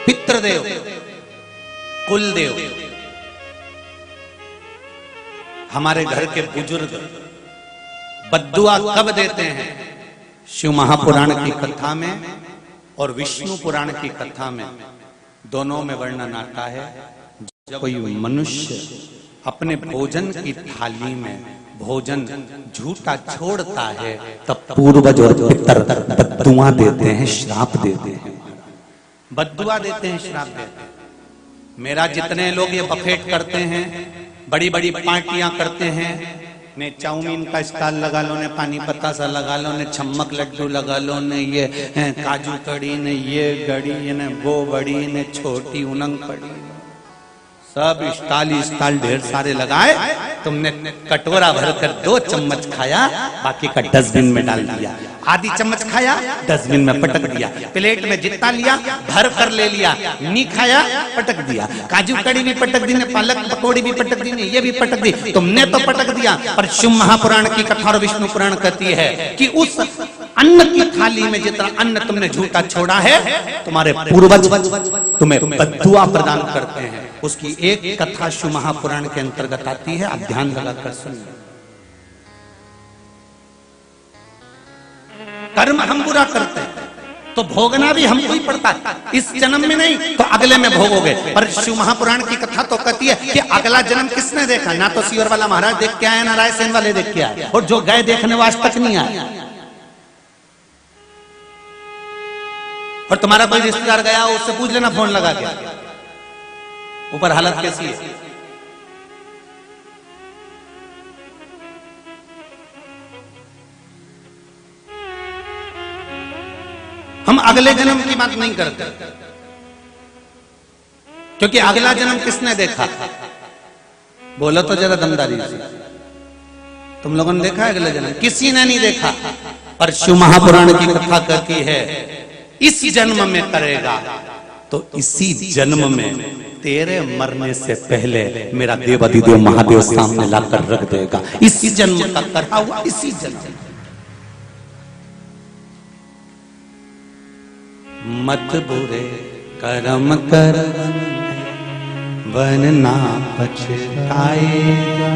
पितृदेव, कुलदेव, हमारे घर के बुजुर्ग बद्दुआ कब देते हैं? शिव महापुराण की कथा में और विष्णु पुराण की कथा में दोनों में वर्णन आता है। जब कोई मनुष्य अपने भोजन की थाली में भोजन झूठा छोड़ता है तब पूर्वज और पितर बद्दुआ देते हैं, श्राप देते हैं, बद्दुआ देते हैं, श्राप देते हैं। मेरा जितने लोग ये बफेट करते हैं, बड़ी बड़ी पार्टियां करते हैं, ने चाउमीन का स्टॉल लगा लो, ने पानी पतासा लगा लो, ने छम्मक लड्डू लगा लो, ने ये काजू कड़ी, ने ये गड़ी, ने वो बड़ी, ने छोटी उनंग पड़ी, सब स्टाल ढेर सारे लगाए। तुमने कटोरा भरकर 2 चम्मच खाया, बाकी का डस्टबिन में डाल दिया। आधी चम्मच खाया, डस्टबिन में पटक दिया। प्लेट में जितना लिया भर कर ले लिया, नहीं खाया पटक दिया। काजू कड़ी भी पटक दी, ने पालक पकौड़ी भी पटक दी, ने ये भी पटक दी। तुमने तो पटक दिया, पर शिव महापुराण की कथा और विष्णु पुराण कहती है कि उस अन्न की थाली में जितना अन्न तुमने झूठा छोड़ा है, तुम्हारे पूर्वज तुम्हें बद्दुआ प्रदान करते हैं। उसकी एक कथा शिव महापुराण के अंतर्गत आती है, आप ध्यान लगाकर सुनिए। कर्म हम बुरा करते हैं तो भोगना भी हमको ही पड़ता है, इस जन्म में नहीं तो अगले में भोगोगे। पर शिव महापुराण की कथा तो कहती है कि अगला जन्म किसने देखा? ना तो सीवर वाला महाराज देख के आए, ना रायसेन वाले देख के आए, और जो गए देखने वो आज तक नहीं आए। और तुम्हारा कोई रिश्तेदार गया, उससे पूछ लेना फोन लगा के, ऊपर हालत कैसी है। हम अगले जन्म की बात नहीं करते, क्योंकि अगला जन्म किसने देखा? बोलो तो जरा दमदारी से, तुम लोगों ने देखा है अगले जन्म? किसी ने नहीं देखा। पर शिव महापुराण की कथा कहती है इस जन्म में करेगा तो इसी जन्म में तेरे मरने से पहले मेरा देवाधिदेव महादेव सामने लाकर रख देगा। इसी जन्म का करा हुआ, इसी जन्म। मत बुरे कर्म कर वरना पछताएगा,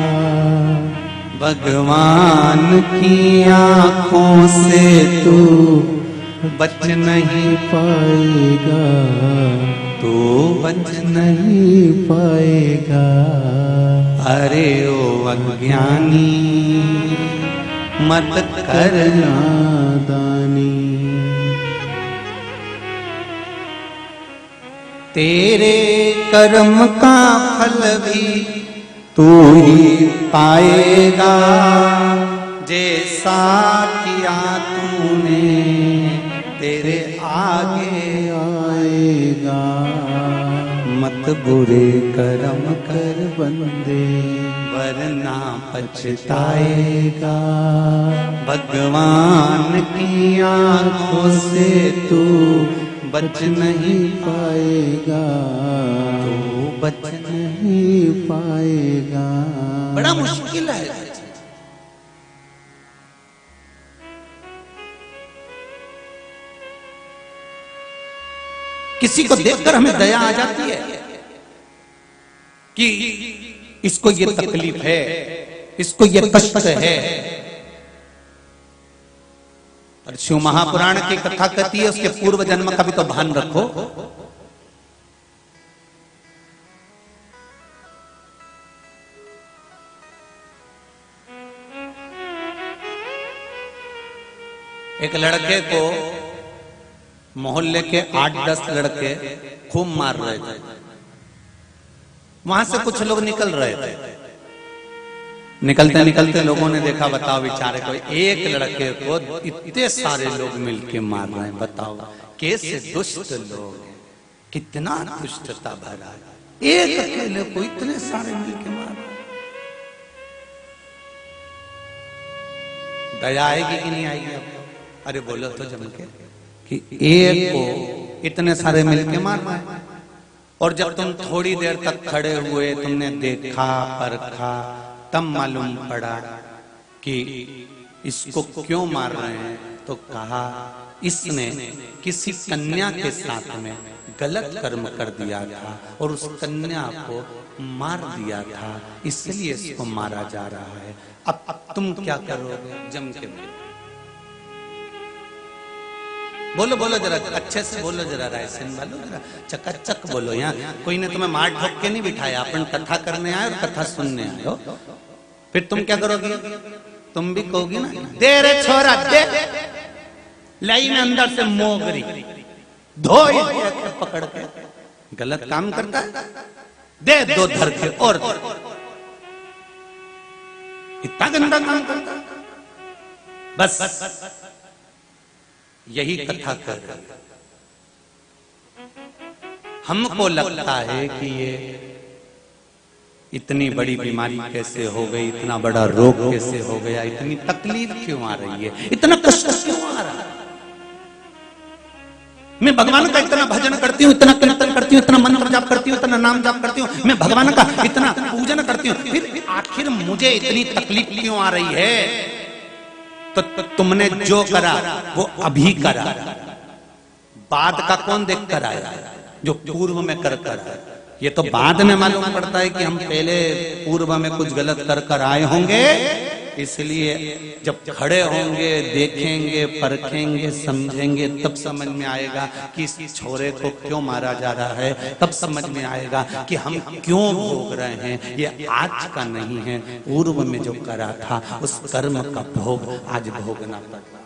भगवान की आंखों से तू बच नहीं पाएगा, तू बच नहीं पाएगा। अरे ओ अज्ञानी मत करना दानी, तेरे कर्म का फल भी तू ही पाएगा, जैसा किया तूने तेरे आगे आएगा। मत बुरे कर्म कर बंदे वरना पछताएगा, भगवान की आंखों से तू बच नहीं पाएगा, तू बच नहीं पाएगा। बड़ा मुश्किल है। किसी को देखकर हमें दया आ जाती है कि इसको ये तकलीफ है, इसको ये कष्ट है। और शिव महापुराण की कथा कहती है उसके पूर्व जन्म का भी तो भान रखो। एक लड़के को मोहल्ले के 8-10 लड़के खूब मार रहे थे। वहां से कुछ लोग निकल रहे थे। निकलते निकलते लोगों ने देखा, बताओ बेचारे को एक लड़के को इतने सारे लोग मिलके मार रहे हैं। बताओ कैसे दुष्ट लोग हैं, कितना दुष्टता भरा है। एक अकेले को इतने सारे मिलके मार रहे हैं। दया आएगी कि नहीं आएगी आपको? अरे बोलो तो जम के कि एक को इतने सारे मिलके मारना है। और जब तुम थोड़ी देर तक खड़े हुए, तुमने देखा परखा, तब मालूम पड़ा कि इसको क्यों मार रहे हैं, तो कहा इसने किसी कन्या के साथ में गलत कर्म कर दिया था और उस कन्या को मार दिया था, इसलिए इसको मारा जा रहा है। अब तुम क्या करोगे? जम के बोलो बोलो जरा, अच्छे से बोलो जरा, रायसेन वालों जरा चकाचक बोलो। यहाँ कोई ने तुम्हें मार ठोक के नहीं बिठाया, अपन कथा करने आए और कथा सुनने आए हो। फिर तुम क्या करोगी? तुम भी कहोगी ना, दे रे छोरा दे, लाई में अंदर से मोगरी धो पकड़ के। गलत काम करता है, दे दो धर के और इतना गंदा काम करता है। बस यही कथा कर रही है। हमको लगता है कि ये इतनी बड़ी बीमारी कैसे हो गई, इतना बड़ा रोग कैसे हो गया, इतनी तकलीफ क्यों आ रही है, इतना कष्ट क्यों आ रहा है। मैं भगवान का इतना भजन करती हूँ, इतना कीर्तन करती हूँ, इतना मंत्र जाप करती हूँ, इतना नाम जाप करती हूँ, मैं भगवान का इतना पूजन करती हूँ, फिर आखिर मुझे इतनी तकलीफ क्यों आ रही है? तो तुमने जो करा वो अभी करा, बाद का कौन देख कर आया? जो पूर्व में कर कर आया। ये तो बाद में मालूम पड़ता है कि हम पहले पूर्व में कुछ गलत कर कर आए होंगे, इसलिए जब खड़े होंगे, देखेंगे, परखेंगे, समझेंगे, तब समझ में आएगा कि इस छोरे को क्यों मारा जा रहा है। तब समझ में आएगा कि हम क्यों भोग रहे हैं। ये आज का नहीं है, पूर्व में जो करा था उस कर्म का भोग आज भोगना पड़ रहा।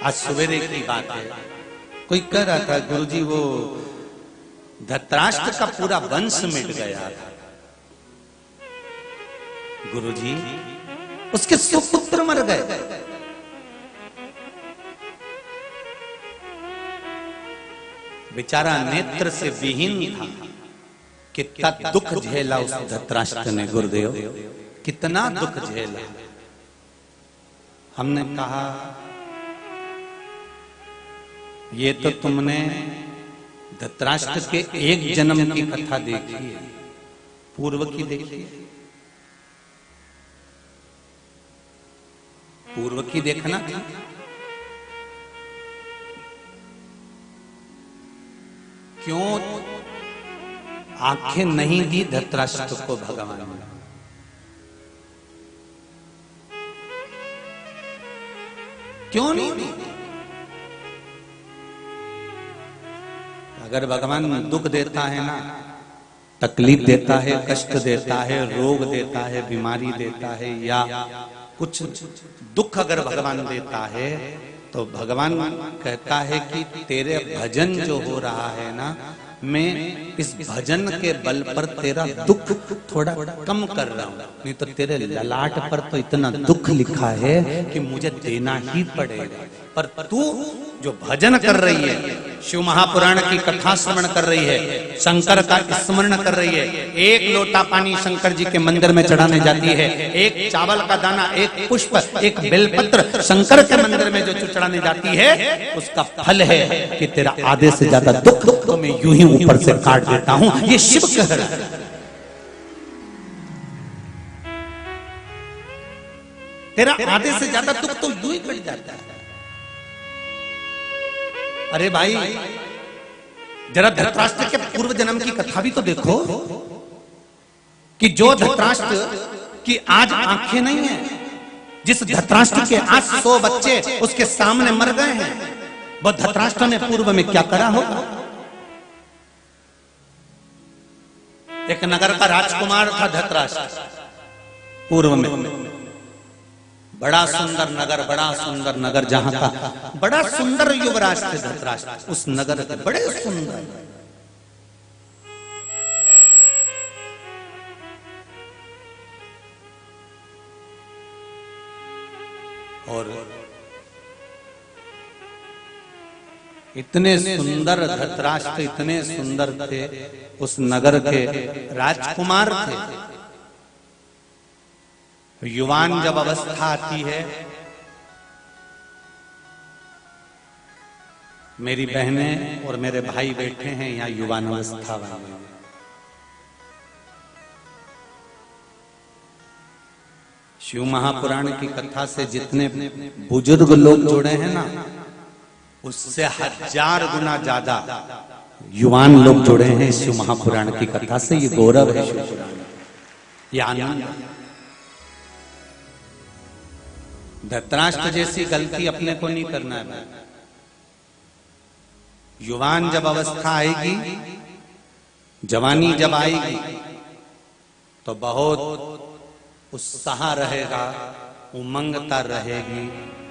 आज सवेरे की बात है, कोई कह रहा था गुरुजी वो धृतराष्ट्र का पूरा वंश मिट गया था। गुरुजी उसके सुपुत्र मर गए। बेचारा नेत्र से विहीन था। कितना दुख झेला उस धृतराष्ट्र ने गुरुदेव, कितना दुख झेला। हमने कहा ये तो तुमने धृतराष्ट्र के एक जन्म की कथा देखी है, पूर्व की देखी है? पूर्व की देखना थी। क्यों आंखें नहीं दी धृतराष्ट्र को भगवान ने? क्यों नहीं दी? अगर भगवान दुख देता है ना, तकलीफ देता है, कष्ट देता है, रोग देता है, बीमारी देता है, या कुछ दुख अगर भगवान देता है, तो भगवान कहता है कि तेरे भजन जो हो रहा है ना, मैं इस भजन के बल पर तेरा दुख थोड़ा कम कर रहा हूं। नहीं तो तेरे ललाट पर तो इतना दुख लिखा है कि मुझे देना ही पड़ेगा। पर तू जो भजन कर रही है, शिव महापुराण की कथा श्रवण कर रही है, शंकर का स्मरण कर रही है, एक लोटा पानी शंकर जी के मंदिर में चढ़ाने जाती है, एक चावल का दाना, एक पुष्प, एक बेलपत्र शंकर के मंदिर में जो चढ़ाने जाती है, उसका फल है कि तेरा आधे से ज्यादा दुख तो मैं यूं ही ऊपर से काट देता हूं। ये शिव कह रहा है। तेरा आधे से ज्यादा दुख तो यूं ही कट जाता है। अरे भाई जरा धृतराष्ट्र के पूर्व जन्म की कथा भी तो देखो कि जो धृतराष्ट्र की आज आंखें नहीं है, जिस धृतराष्ट्र के आज 100 बच्चे उसके सामने मर गए हैं, वो धृतराष्ट्र ने पूर्व में क्या करा होगा? एक नगर का राजकुमार था धृतराष्ट्र पूर्व में। बड़ा सुंदर नगर, जहां का बड़ा सुंदर युवराज थे धृतराष्ट्र, उस नगर के बड़े सुंदर। और इतने सुंदर धृतराष्ट्र, इतने सुंदर थे, उस नगर के राजकुमार थे। युवान जब अवस्था आती है, मेरी बहनें और मेरे भाई बैठे हैं यहाँ युवान अवस्था वाले, शिव महापुराण की कथा से जितने बुजुर्ग लोग जुड़े हैं ना, उससे 1000 गुना ज्यादा युवान लोग जुड़े हैं शिव महापुराण की कथा से। ये गौरव है शिव पुराण, ये आनंद। धृतराष्ट्र जैसी गलती अपने को नहीं करना है। युवान जब अवस्था आएगी, जवानी जब आएगी, तो बहुत उत्साह रहेगा, उमंगता रहेगी,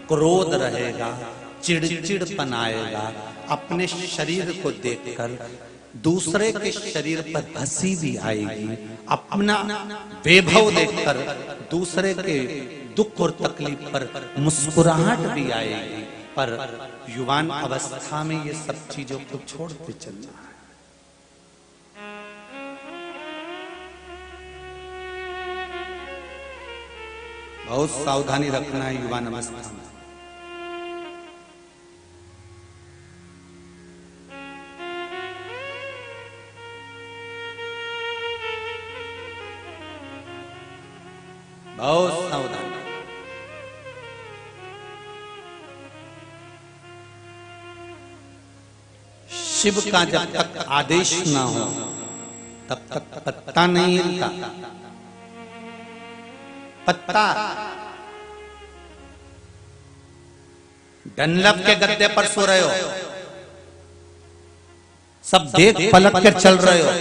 क्रोध रहेगा, चिड़चिड़पन आएगा। अपने शरीर को देखकर दूसरे के शरीर पर हंसी भी आएगी, अपना वैभव देखकर दूसरे के दुख और तकलीफ पर मुस्कुराहट भी आएगी। पर युवान अवस्था में ये सब चीजों को छोड़ते चलना है। बहुत सावधानी रखना है युवान अवस्था में। बहुत सावधानी। शिव का जब तक आदेश ना हो तब तक पत्ता नहीं हिलता। पत्ता डनलप के गद्दे पर सो रहे हो, सब देख पलट कर चल रहे हो,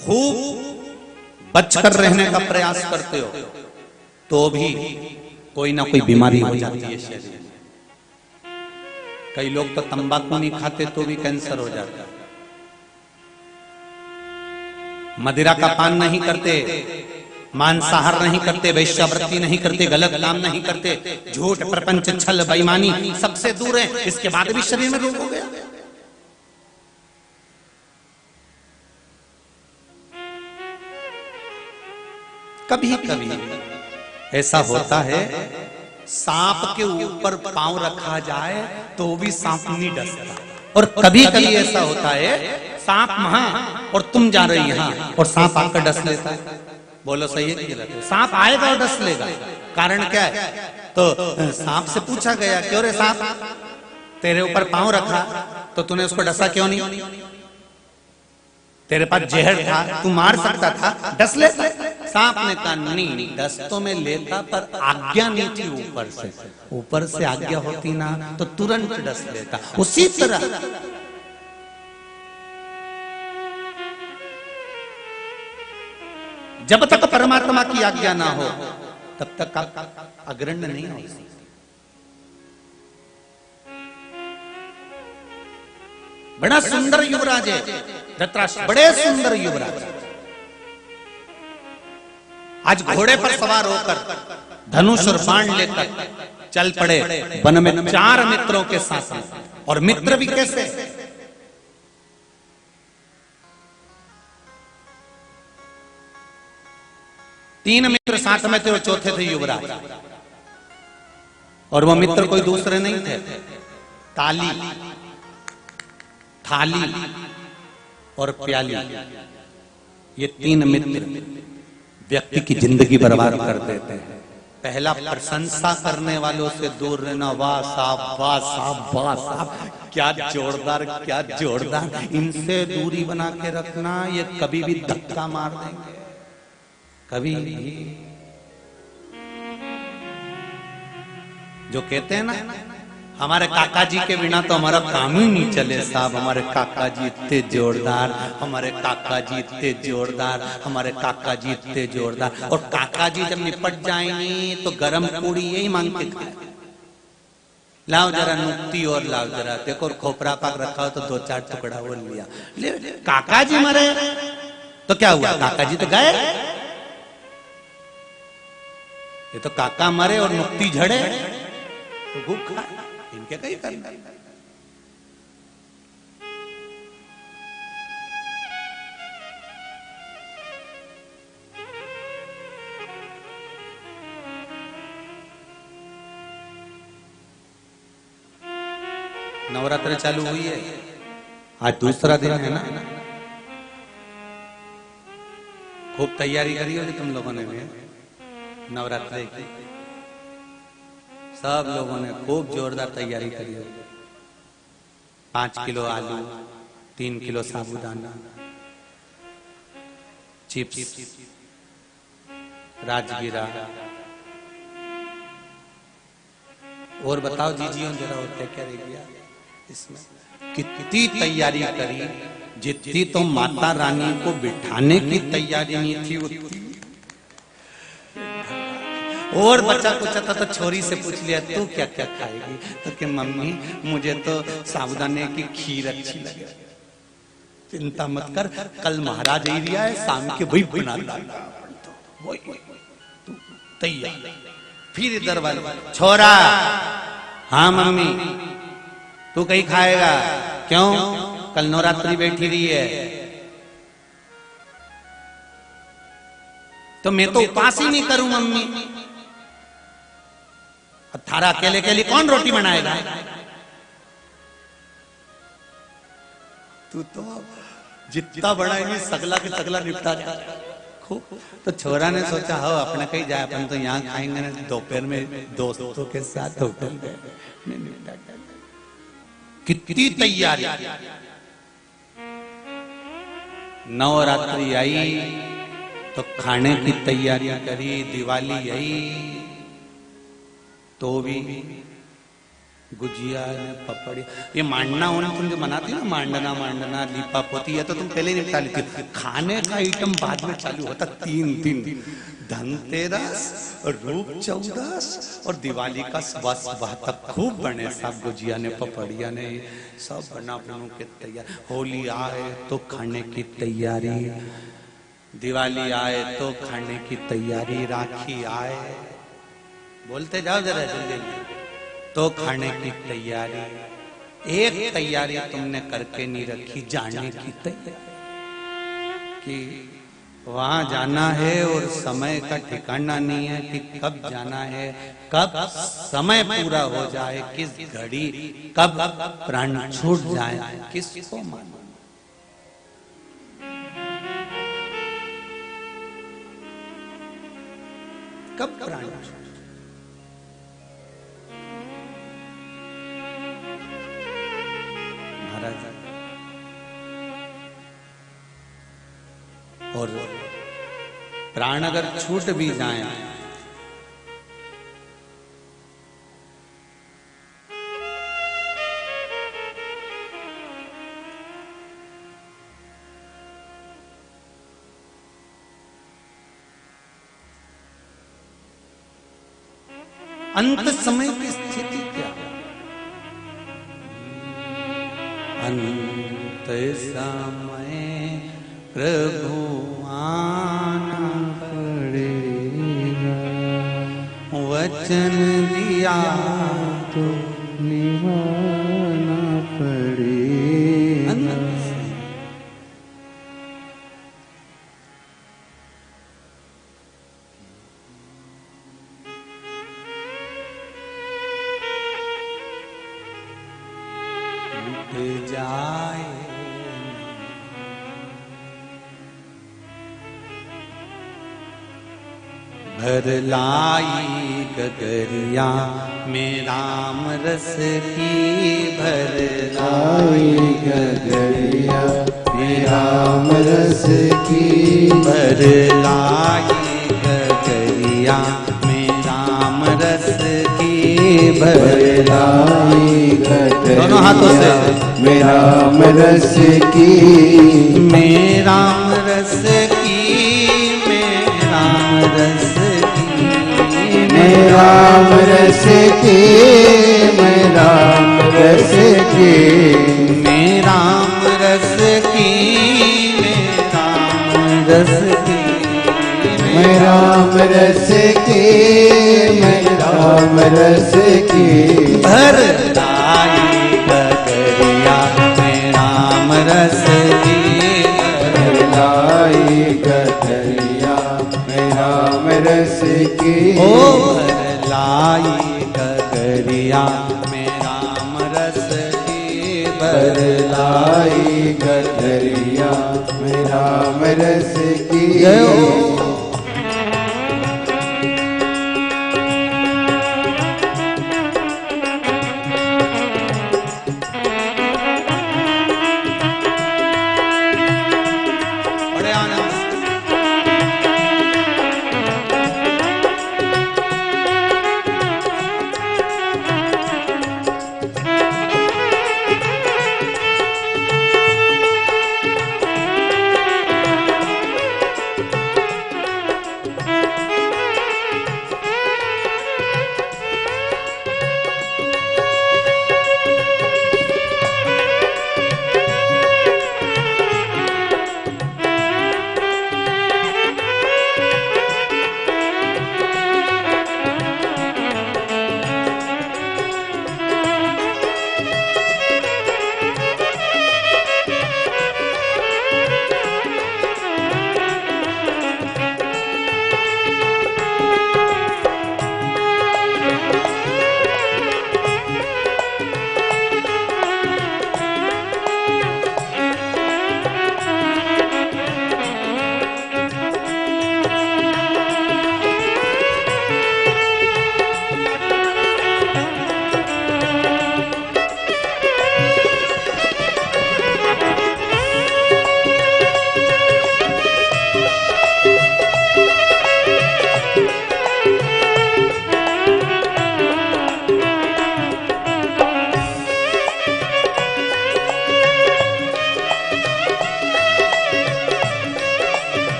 खूब बचकर रहने का प्रयास करते हो, तो भी कोई ना कोई बीमारी हो जाती है शरीर में। कई लोग तो तंबाकू नहीं खाते तो भी कैंसर हो जाता है। मदिरा का पान नहीं करते, मांसाहार नहीं करते, वैश्यावृत्ति नहीं करते, गलत काम नहीं करते, झूठ, प्रपंच, छल, बेईमानी सबसे दूर है, इसके बाद भी शरीर में रोग हो गया। कभी कभी ऐसा होता है, सांप के ऊपर पांव रखा जाए तो भी सांप नहीं डसता। और कभी कभी ऐसा होता है, सांप वहां और तुम जा रही यहां और सांप आकर डस लेता है। बोलो सही है कि गलत है? सांप आएगा और डस लेगा, कारण क्या है? तो सांप से पूछा गया, क्यों रे सांप, तेरे ऊपर पांव रखा तो तूने उसको डसा क्यों नहीं? तेरे पास जहर था, तू मार सकता था, डस लेता। सांप ने कहा नहीं, डस तो मैं लेता पर आज्ञा नहीं थी ऊपर से। ऊपर से आज्ञा होती ना तो तुरंत डस लेता। उसी तरह जब तक परमात्मा की आज्ञा ना हो तब तक आप अग्रण्य नहीं हो सकते। बड़ा सुंदर युवराज है धृतराष्ट्र, बड़े सुंदर युवराज। आज घोड़े पर सवार होकर धनुष और बाण लेकर चल पड़े वन में 4 मित्रों के साथ। और मित्र भी कैसे? तीन मित्र साथ में थे और चौथे थे युवराज। और वो मित्र कोई दूसरे नहीं थे, ताली, थाली और प्याली। ये 3 मित्र व्यक्ति की जिंदगी बर्बाद कर देते हैं। पहला, प्रशंसा करने वालों से दूर रहना। वाह साहब, वाह साहब, वाह साहब, क्या जोरदार, क्या जोरदार। इनसे दूरी बना के रखना, ये कभी भी धक्का मार देंगे, कभी भी। जो कहते हैं ना, हमारे काका जी के बिना तो हमारा काम ही नहीं चले साहब, हमारे काका जी इतने जोरदार, हमारे काका जी इतने जोरदार, हमारे काका जी इतने जोरदार। और काका जी जब निपट जाएंगे तो गरम पूड़ी यही मांग के खाए, लाओ जरा नुक्ति और लाओ जरा, देखो और खोपरा पाक रखा हो तो 2-4 टुकड़ा वो लिया। ले काका जी मरे तो क्या हुआ, काका जी तो गए। ये तो काका मरे और नुक्ति झड़े तो भूख खाए, इनके कहीं करना। नवरात्र चालू हुई है, आज दूसरा दिन है ना। खूब तैयारी करी होगी तुम लोगों ने भी नवरात्रि की। सब लोगों ने खूब जोरदार तैयारी करी होगी। 5 किलो आलू, 3 किलो साबूदाना, चिप्स, राजगीरा। और बताओ जीजियों जरा और क्या क्या रह गया इसमें? कितनी तैयारी करी, जितनी तो माता रानी को बिठाने की तैयारी नहीं थी उतनी। और बच्चा कुछ था तो छोरी से पूछ लिया तू क्या क्या खाएगी, तो कि मम्मी मुझे तो साबूदाने की खीर अच्छी लगे। चिंता मत कर, कल महाराज एरिया है, शाम के वही बना डालना। तू तैयार। फिर इधर वाले छोरा, हाँ मम्मी तू कहीं खाएगा? क्यों? कल नवरात्रि बैठी रही है तो मैं तो उपास ही नहीं करूं मम्मी। अब थारा अकेले अकेले कौन रोटी बनाएगा? तू तो जितना बनाएगी सगला के सगला निपटा जाए। तो छोरा ने सोचा हो अपने कहीं जाए, अपन तो यहाँ खाएंगे ना, दोपहर में दोस्तों के साथ होटल में। कितनी तैयारी। नवरात्रि आई तो खाने की तैयारी करी, दिवाली आई तो भी गुजिया पपड़ी, ये मांडना होना तुम जो मनाती ना, मांडना लीपा पोती, है तो तुम पहले ही निपटा लेती। खाने का आइटम बाद में चालू होता। 3 दिन धनतेरस, रूप चौदस और दिवाली का सुबह तक खूब बने सब गुजिया ने, पपड़िया ने, सब बना बनू के तैयार। होली आए तो खाने की तैयारी, दिवाली आए तो खाने की तैयारी, राखी आए, बोलते जाओ जरा जल्दी, तो खाने की तैयारी। एक तैयारी तुमने करके नहीं रखी, जाने की तैयारी कि वहां जाना है और समय का ठिकाना नहीं है कि कब जाना है, कब समय पूरा हो जाए, किस घड़ी कब प्राण छूट जाए, किसको मानो। कब प्राण छूट। और प्राण अगर छूट भी जाए अंत समय की स्थिति क्या? अंत समय प्रभु आना पड़ेगा, वचन दिया तो निभाना पड़ेगा। टूट जाए भर लाई गगरिया में राम रस की, भर लाई गगरिया में राम रस की, भर लाई गगरिया में राम रस की, भर लाई गगरिया दोनों हाथों से में राम रस की, में राम रस की, में राम रस राम रस की, मैं राम रस की, मैं राम रस की, मैं राम रस की, मैं राम रस की, मैं राम रस की, भर लाई गगरिया में राम रस की, भर लाई गगरिया में राम रस की, ओ लाई गगरिया में राम रस की, भर लाई गगरिया में राम रस की जय हो। बड़े आनंद से।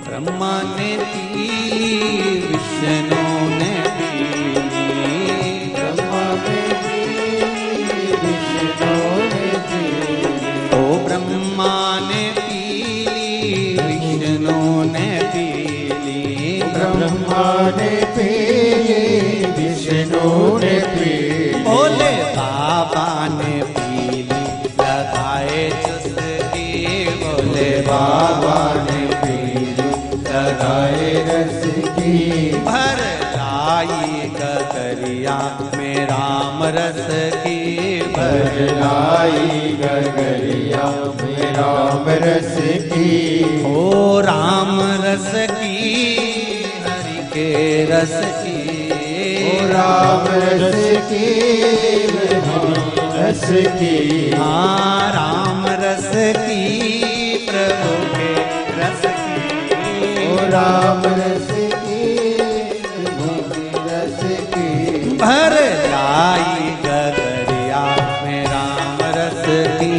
ब्रह्मा ने पी, विष्णु ने पी, ब्रह्मा ने पी, विष्णु ने पी, ओ ब्रह्मा ने पी, विष्णु ने पी, ब्रह्मा ने पी, विष्णु ने पी, भोले बाबा ने पी, लगाए चुस्की, भोले बाबा ने लगाए रस की, भर लाई गगरिया में राम रस की, भर लाई गगरिया में राम रस की, ओ राम रस की, हरि के रस की, ओ राम रस की, रस की, हाँ राम रस की, प्रभु के रस की, ओ राम रस की, रस की, भर लाई गगरिया में राम रस की,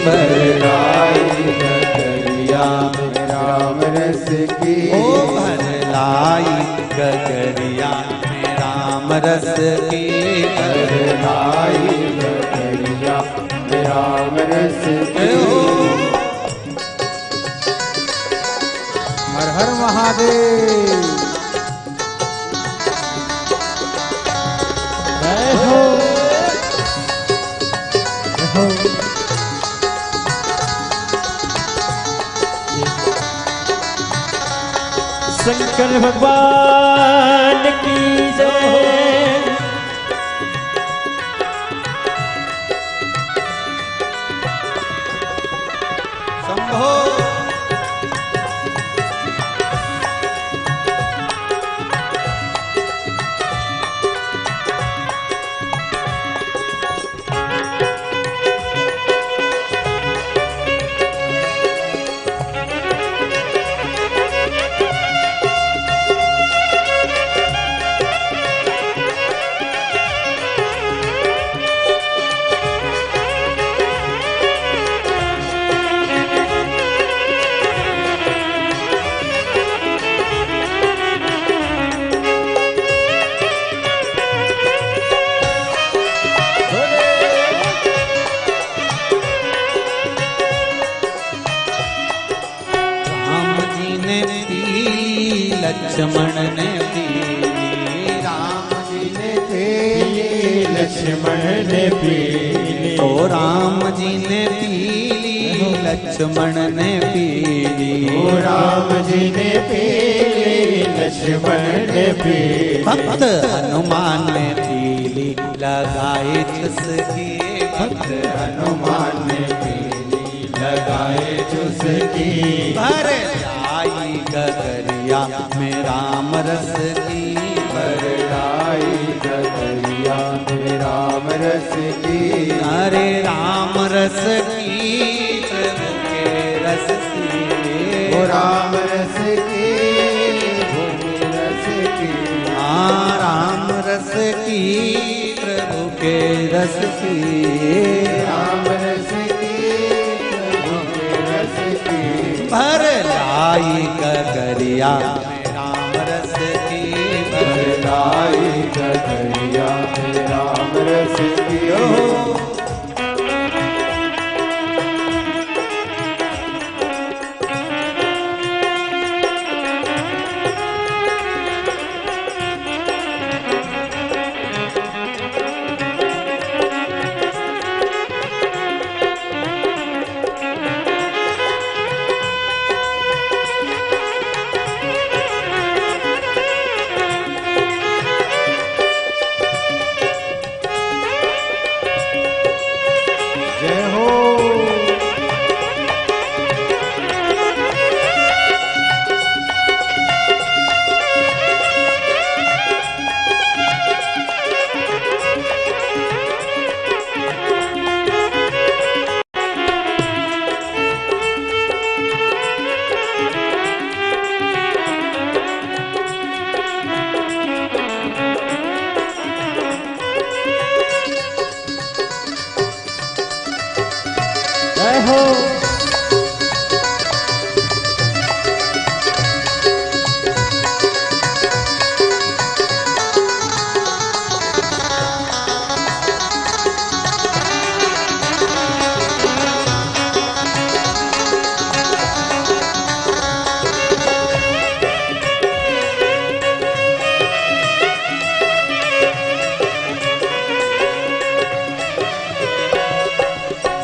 भर लाई गगरिया में राम रस की, ओ भर लाई गगरिया में राम रस की, भर लाई गगरिया में राम रस की। हर हर महादेव। जय हो, जय हो। शंकर भगवान की जय। शंभो लक्ष्मण ने पीली, राम जी ने पीली, लक्ष्मण ने पीली, ओ राम जी ने पीली, लक्ष्मण ने पीली, ओ राम जी ने पीली, लक्ष्मण ने पीली, भक्त हनुमान ने पीली, पीली लगाए चुस्की, भक्त हनुमान ने पीली लगाए चुस्की, भर लाई गगरिया में राम रस की, भर लाई गगरिया में राम रस की, अरे राम रस की प्रभु के रस की, ओ राम रस की भूमि रस की, हाँ राम रस की प्रभु के रस की, राम रस की प्रभु के रस की, भर लाई गगरिया में राम रस की, भर लाई गगरिया में राम रस की। जय हो। जय हो।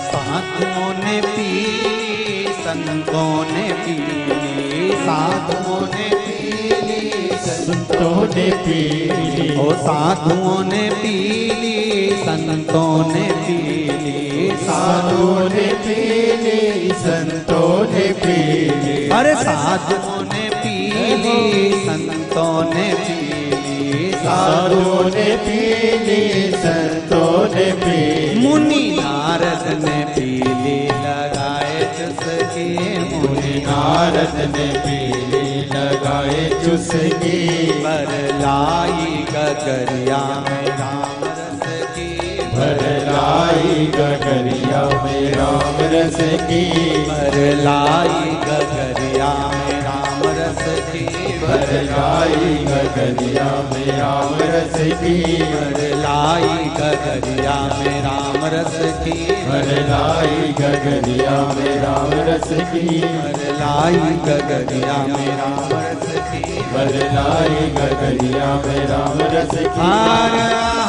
साधुओं ने पीली संतों ने पीली, साधुओं ने पीली संतों ने पीली, ओ साधुओं ने पीली संतों ने पीली, साधुओं ने पीली संतों ने पीली, अरे साधुओं ने पीली संतों ने पीली, साधुओं ने पीली संतों ने पीली, मुनि नारद ने पीली लगाए चुस्की, मुनि नारद ने पीली लगाए चुस्की, पर लाई गगरिया में राम रस की, भर लाई गगरिया में राम रस की, पर लाई गगरिया में राम रस की, भर लाई गगरिया में राम रस की, पर लाई गगरिया में राम रस की, भर लाई गगरिया में राम रस की, पर लाई गगरिया में राम रस की, भर लाई गगरिया में राम रस की। हर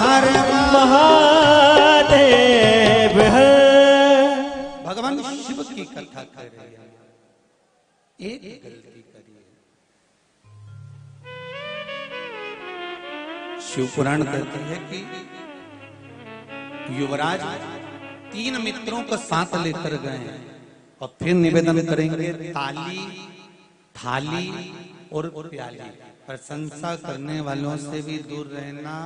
हर महादेव है। भगवान शिव की कथा कर रहे हैं, एक गलती करिए। शिव पुराण कहती है कि युवराज 3 मित्रों को साथ लेकर गए और फिर निवेदन करेंगे ताली, थाली और प्याली। प्रशंसा करने वालों से भी दूर रहना,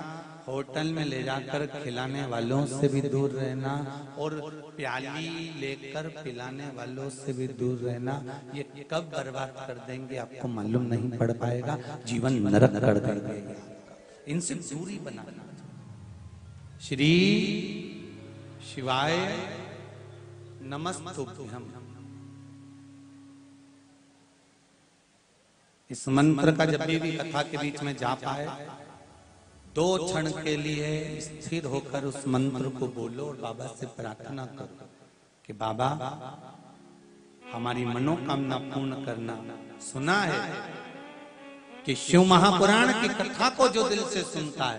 होटल में ले जाकर खिलाने वालों से भी दूर रहना और प्याली लेकर पिलाने वालों से भी दूर रहना। ये कब बर्बाद कर देंगे आपको मालूम नहीं पड़ पाएगा, जीवन नरक कर देंगे। इनसे दूरी बनाना। श्री शिवाय नमस्तुभ्यम, इस मंत्र का जब भी कथा के बीच में जा पाए 2 क्षण के लिए स्थिर होकर उस मंत्र को बोलो और बाबा से प्रार्थना करो कि बाबा हमारी मनोकामना पूर्ण करना। सुना है कि शिव महापुराण की कथा को जो दिल से सुनता है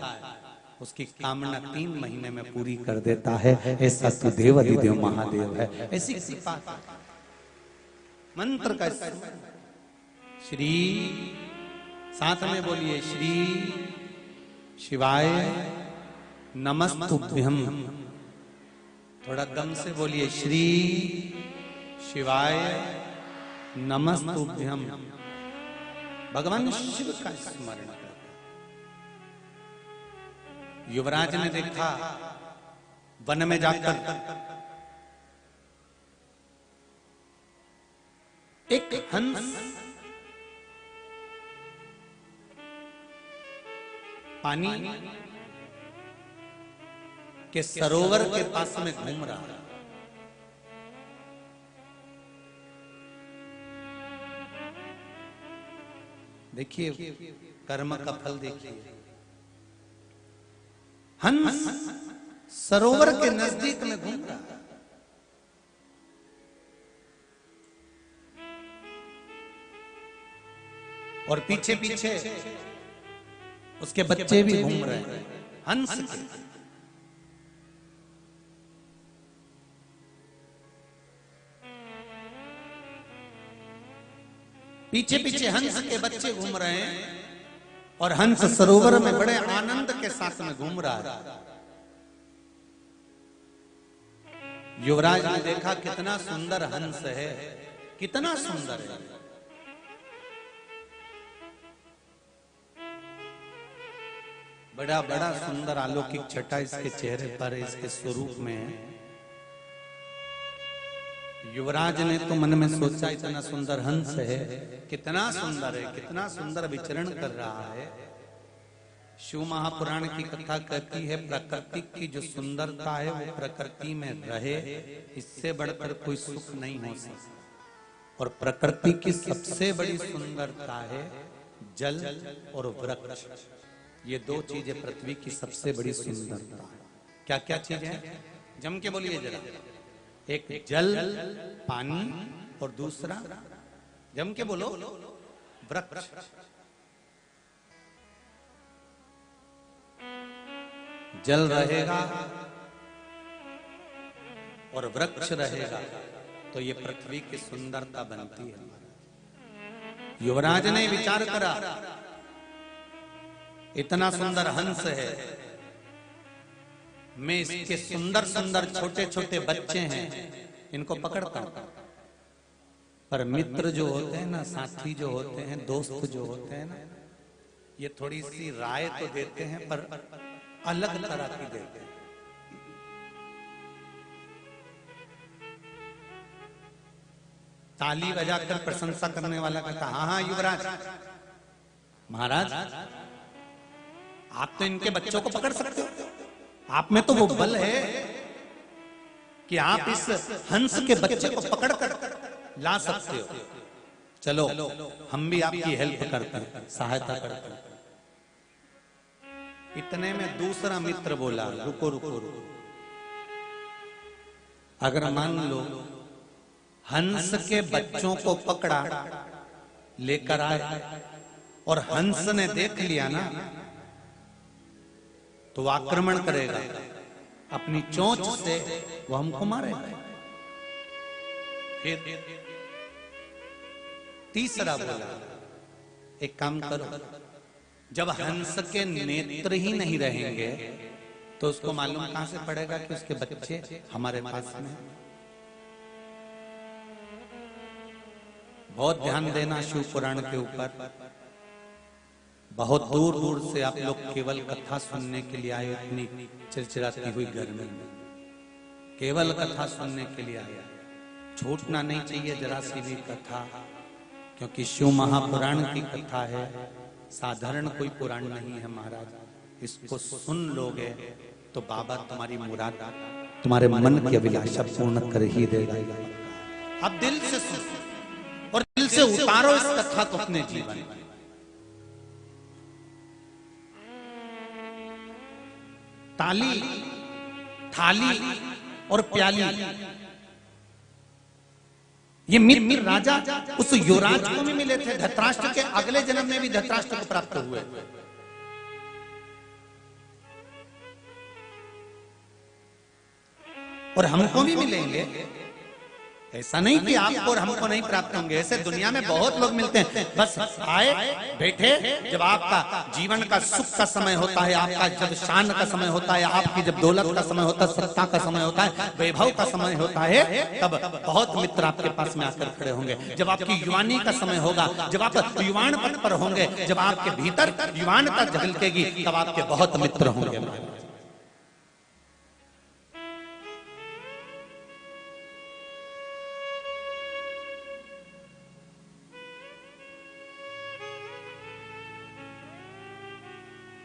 उसकी कामना 3 महीने में पूरी कर देता है। ऐसा तो देव अधिदेव महादेव है। ऐसी कृपा मंत्र का श्री साथ में बोलिए, श्री शिवाय नमस्तुभ्यम। थोड़ा दम से बोलिए, श्री शिवाय नमस्तुभ्यम। भगवान शिव का स्मरण करो। युवराज ने देखा वन में जाकर एक हंस पानी के सरोवर के पास में घूम रहा है। देखिए कर्म का फल देखिए। हंस सरोवर के नजदीक में घूम रहा है और पीछे पीछे उसके बच्चे भी घूम रहे हैं हंस के। पीछे पीछे हंस के बच्चे घूम रहे हैं और हंस सरोवर में बड़े आनंद के साथ में घूम रहा है। युवराज ने देखा कितना सुंदर हंस है, कितना सुंदर है। बड़ा बड़ा सुंदर अलौकिक छटा इसके चेहरे पर, इसके स्वरूप में है। युवराज ने तो मन में सोचा इतना सुंदर हंस है, कितना सुंदर है, कितना सुंदर विचरण कर रहा है। शिव महापुराण की कथा कहती है प्रकृति की जो सुंदरता है वो प्रकृति में रहे, इससे बढ़कर कोई सुख नहीं हो सकता। और प्रकृति की सबसे बड़ी सुंदरता है जल और वृक्ष। ये दो चीजें पृथ्वी की सबसे बड़ी सुंदरता है। क्या क्या चीजें हैं? जम के बोलिए जरा। एक जल पानी और दूसरा जम के बोलो वृक्ष। जल रहेगा और वृक्ष रहेगा तो ये पृथ्वी की सुंदरता बनती है। युवराज ने विचार करा इतना सुंदर हंस है, मैं इसके सुंदर सुंदर छोटे छोटे बच्चे हैं इनको पकड़ता हूं। पर मित्र जो होते हैं ना, साथी जो होते हैं, दोस्त जो होते हैं ना, ये थोड़ी सी राय तो देते हैं पर अलग तरह की देते हैं। ताली बजाकर प्रशंसा करने वाला कहता हाँ हाँ युवराज महाराज आप तो इनके बच्चों को पकड़ सकते हो, आप में तो वो बल है कि आप इस हंस के बच्चे को पकड़ कर ला सकते हो। चलो हम भी आपकी हेल्प करते हैं, सहायता करते हैं। इतने में दूसरा मित्र बोला रुको रुको रुको, अगर मान लो हंस के बच्चों को पकड़ा लेकर आए और हंस ने देख लिया ना तो वो आक्रमण करेगा, अपनी चोंच से वो हमको मारेगा। फिर तीसरा बोला एक काम करो, जब हंस के नेत्र ही नहीं रहेंगे तो उसको मालूम कहां से पड़ेगा कि उसके बच्चे हमारे पास में। बहुत ध्यान देना शिव पुराण के ऊपर। बहुत दूर दूर से आप लोग केवल कथा सुनने के लिए आए, इतनी चिलचिलाती हुई गर्मी में केवल कथा सुनने के लिए आए। छूटना नहीं चाहिए जरा सी भी कथा, क्योंकि शिव महापुराण की कथा है, साधारण कोई पुराण नहीं है महाराज। इसको सुन लोगे तो बाबा तुम्हारी मुराद, तुम्हारे मन की अभिलाषा पूर्ण कर ही देगा। अब दिल से सुनो और दिल से उतारो इस कथा को अपने जीवन में। ताली, थाली और प्याली, ये मित्र राजा उस युवराज को भी मिले थे। धृतराष्ट्र के अगले जन्म में भी धृतराष्ट्र को प्राप्त हुए। और हमको भी मिलेंगे। ऐसा नहीं कि आपको और हमको नहीं प्राप्त होंगे, ऐसे दुनिया में बहुत लोग मिलते हैं। बस आए बैठे, जब आपका जीवन का सुख का समय होता है, आपका जब शान का समय होता है, आपकी जब दौलत का समय होता है, सत्ता का समय होता है, वैभव का समय होता है, तब बहुत मित्र आपके पास में आकर खड़े होंगे। जब आपकी युवानी का समय होगा, जब आप युवान पद पर होंगे, जब आपके भीतर युवानता झलकेगी, तब आपके बहुत मित्र होंगे।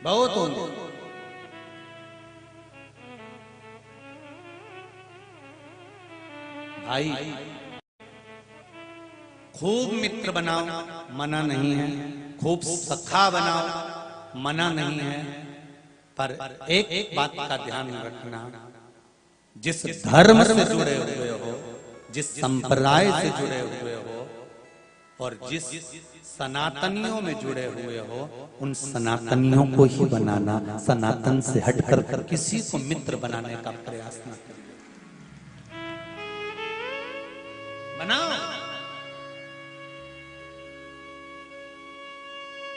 बहुत होंगे। भाई खूब मित्र बनाओ, मना नहीं है, खूब सखा बनाओ, मना नहीं है, पर एक बात का ध्यान रखना, जिस धर्म से जुड़े हुए हो, जिस संप्रदाय से जुड़े हुए हो और जिस सनातनियों में जुड़े हुए हो, उन सनातनियों को ही बनाना, सनातन से हटकर किसी को मित्र बनाने का प्रयास न करें। बनाओ,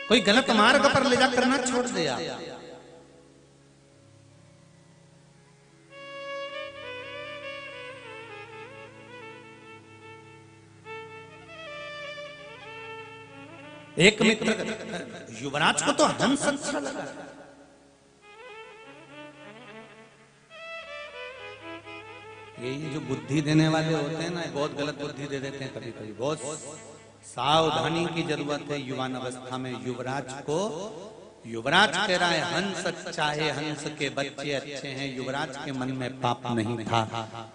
कोई गलत मार्ग पर ले जाकर ना छोड़ दे आप। एक मित्र, युवराज को तो हंस अच्छा लगा। ये जो बुद्धि देने वाले होते हैं ना, बहुत गलत बुद्धि दे देते हैं कभी कभी। बहुत सावधानी की जरूरत है युवान अवस्था में। युवराज कह रहा है हंस अच्छा है, हंस के बच्चे अच्छे हैं। युवराज के मन में पाप नहीं था,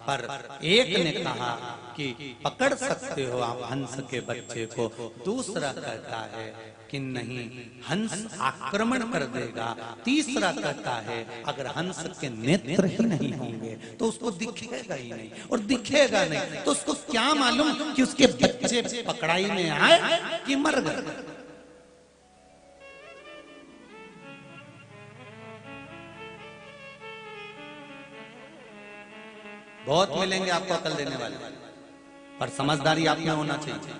पर एक ने कहा कि पकड़ सकते हो आप हंस के बच्चे को। दूसरा कहता है कि नहीं, हंस आक्रमण कर देगा। तीसरा कहता है अगर हंस के नेत्र ही नहीं होंगे तो उसको दिखेगा ही नहीं, और दिखेगा नहीं तो उसको क्या मालूम कि उसके बच्चे पकड़ाई में आए कि मर गए। बहुत मिलेंगे आपको अकल देने वाले, पर समझदारी आप में होना चाहिए।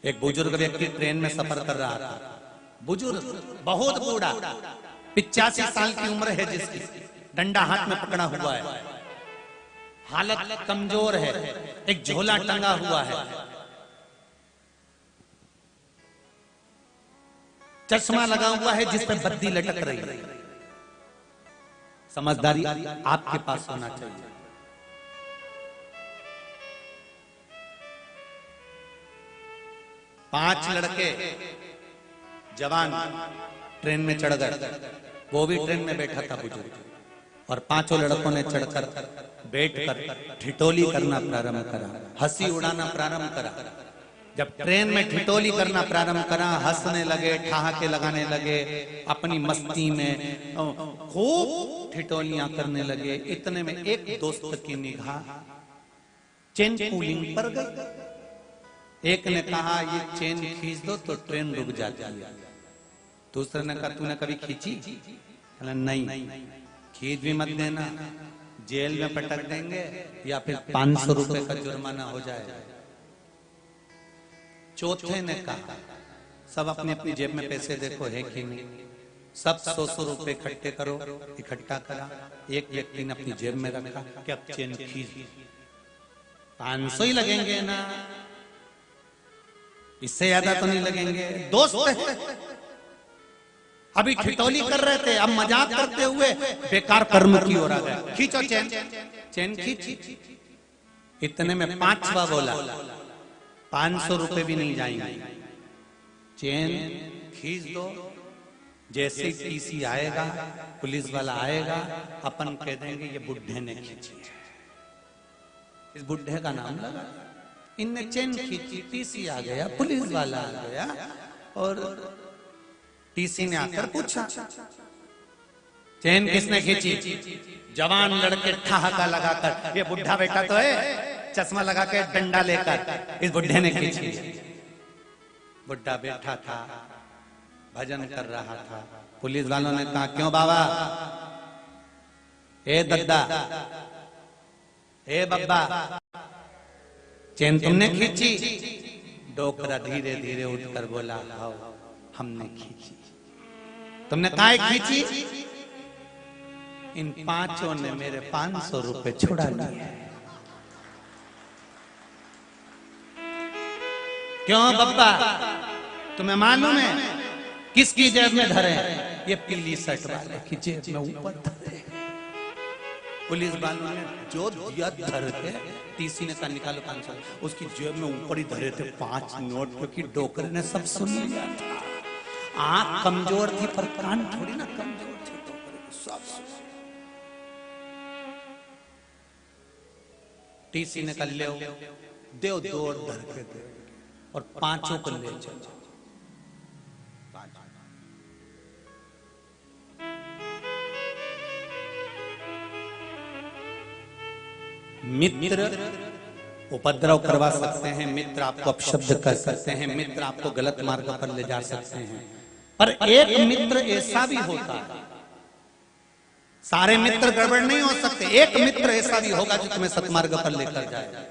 एक बुजुर्ग व्यक्ति ट्रेन में सफर कर रहा था। बुजुर्ग, बहुत बूढ़ा, 85 साल की उम्र है जिसकी, डंडा हाथ में पकड़ा हुआ है, हालत कमजोर है, एक झोला टंगा हुआ है, चश्मा लगा हुआ है जिस पे बत्ती लटक रही है। समझदारी आपके पास होना चाहिए। पांच लड़के जवान ट्रेन में चढ़ गए, वो भी ट्रेन में बैठा था बुजुर्ग, और पांचों लड़कों ने चढ़कर बैठकर ठिठोली करना प्रारंभ करा, हंसी उड़ाना प्रारंभ करा। जब ट्रेन में ठिठोली करना प्रारंभ करा, हंसने लगे, ठहाके लगाने लगे, अपनी मस्ती में खूब ठिठोलियां करने लगे। इतने में एक दोस्त की निगाह चेन पुलिंग पर गई। एक ने कहा ये चेन खींच दो तो ट्रेन रुक जाती है। दूसरे ने कहा तूने कभी खींची? नहीं। खींच भी मत देना, जेल में पटक देंगे या फिर 500 रुपए का जुर्माना हो जाएगा। चौथे ने कहा सब अपनी अपनी जेब में पैसे देखो है कि नहीं, सब 100 रुपए इकट्ठे करो। इकट्ठा करा, एक व्यक्ति ने अपनी जेब में रखा कि अब चेन खींच, 500 ही लगेंगे ना, इससे ज्यादा तो नहीं लगेंगे। दोस्त अभी ठिठोली कर रहे थे, अब मजाक करते हुए बेकार कर्म की ओर आ गए। खींचो चेन, चेन खींची। इतने में पांचवा बोला 500 रुपए भी नहीं जाएंगे, चेन खींच दो। जैसे ही टीसी आएगा, पुलिस वाला आएगा, अपन कह देंगे ये बुढ़े ने खींची है। इस बुढ़े का नाम लगा, इनने चेन खींची, टीसी आ गया, पुलिस वाला आ गया, और टीसी ने आकर पूछा चेन किसने खींची? जवान लड़के ठहाका लगाकर, ये बुढ़ा बेटा तो है, चश्मा लगा के डंडा लेकर, इस बुढ़े ने खींची। बुढ़ा बैठा था, भजन कर रहा था। पुलिस वालों ने कहा क्यों बाबा, ए दद्दा, ए बब्बा, चैन तुमने खींची, डोकरा धीरे धीरे उठकर बोला हाँ हमने खींची। तुमने काय खींची? इन पांचों ने मेरे 500 रुपए छुड़ा लिए। क्यों बब्बा, तुम्हें मालूम है किसकी जेब में धरे? ये पीली शर्ट वाले की जेब में ऊपर धरे। पुलिस वालों ने जो दिया धर के, टीसी ने कहा निकालो 500, उसकी जेब में ऊपर ही धरे थे 5 नोट, क्योंकि डोकरे ने सब सुन लिया था। आंख कमजोर थी पर कान थोड़ी ना कमजोर थे, डोकरे ने सब सुन। टीसी ने कहा ले दो दो धर के दे और 5 को ले चलो। मित्र उपद्रव करवा सकते हैं, मित्र आपको अपशब्द कर सकते हैं, मित्र आपको गलत मार्ग पर ले जा सकते हैं, पर एक मित्र ऐसा भी होता है। सारे मित्र गड़बड़ नहीं हो सकते, एक मित्र ऐसा भी होगा जो तुम्हें सतमार्ग पर लेकर जाए,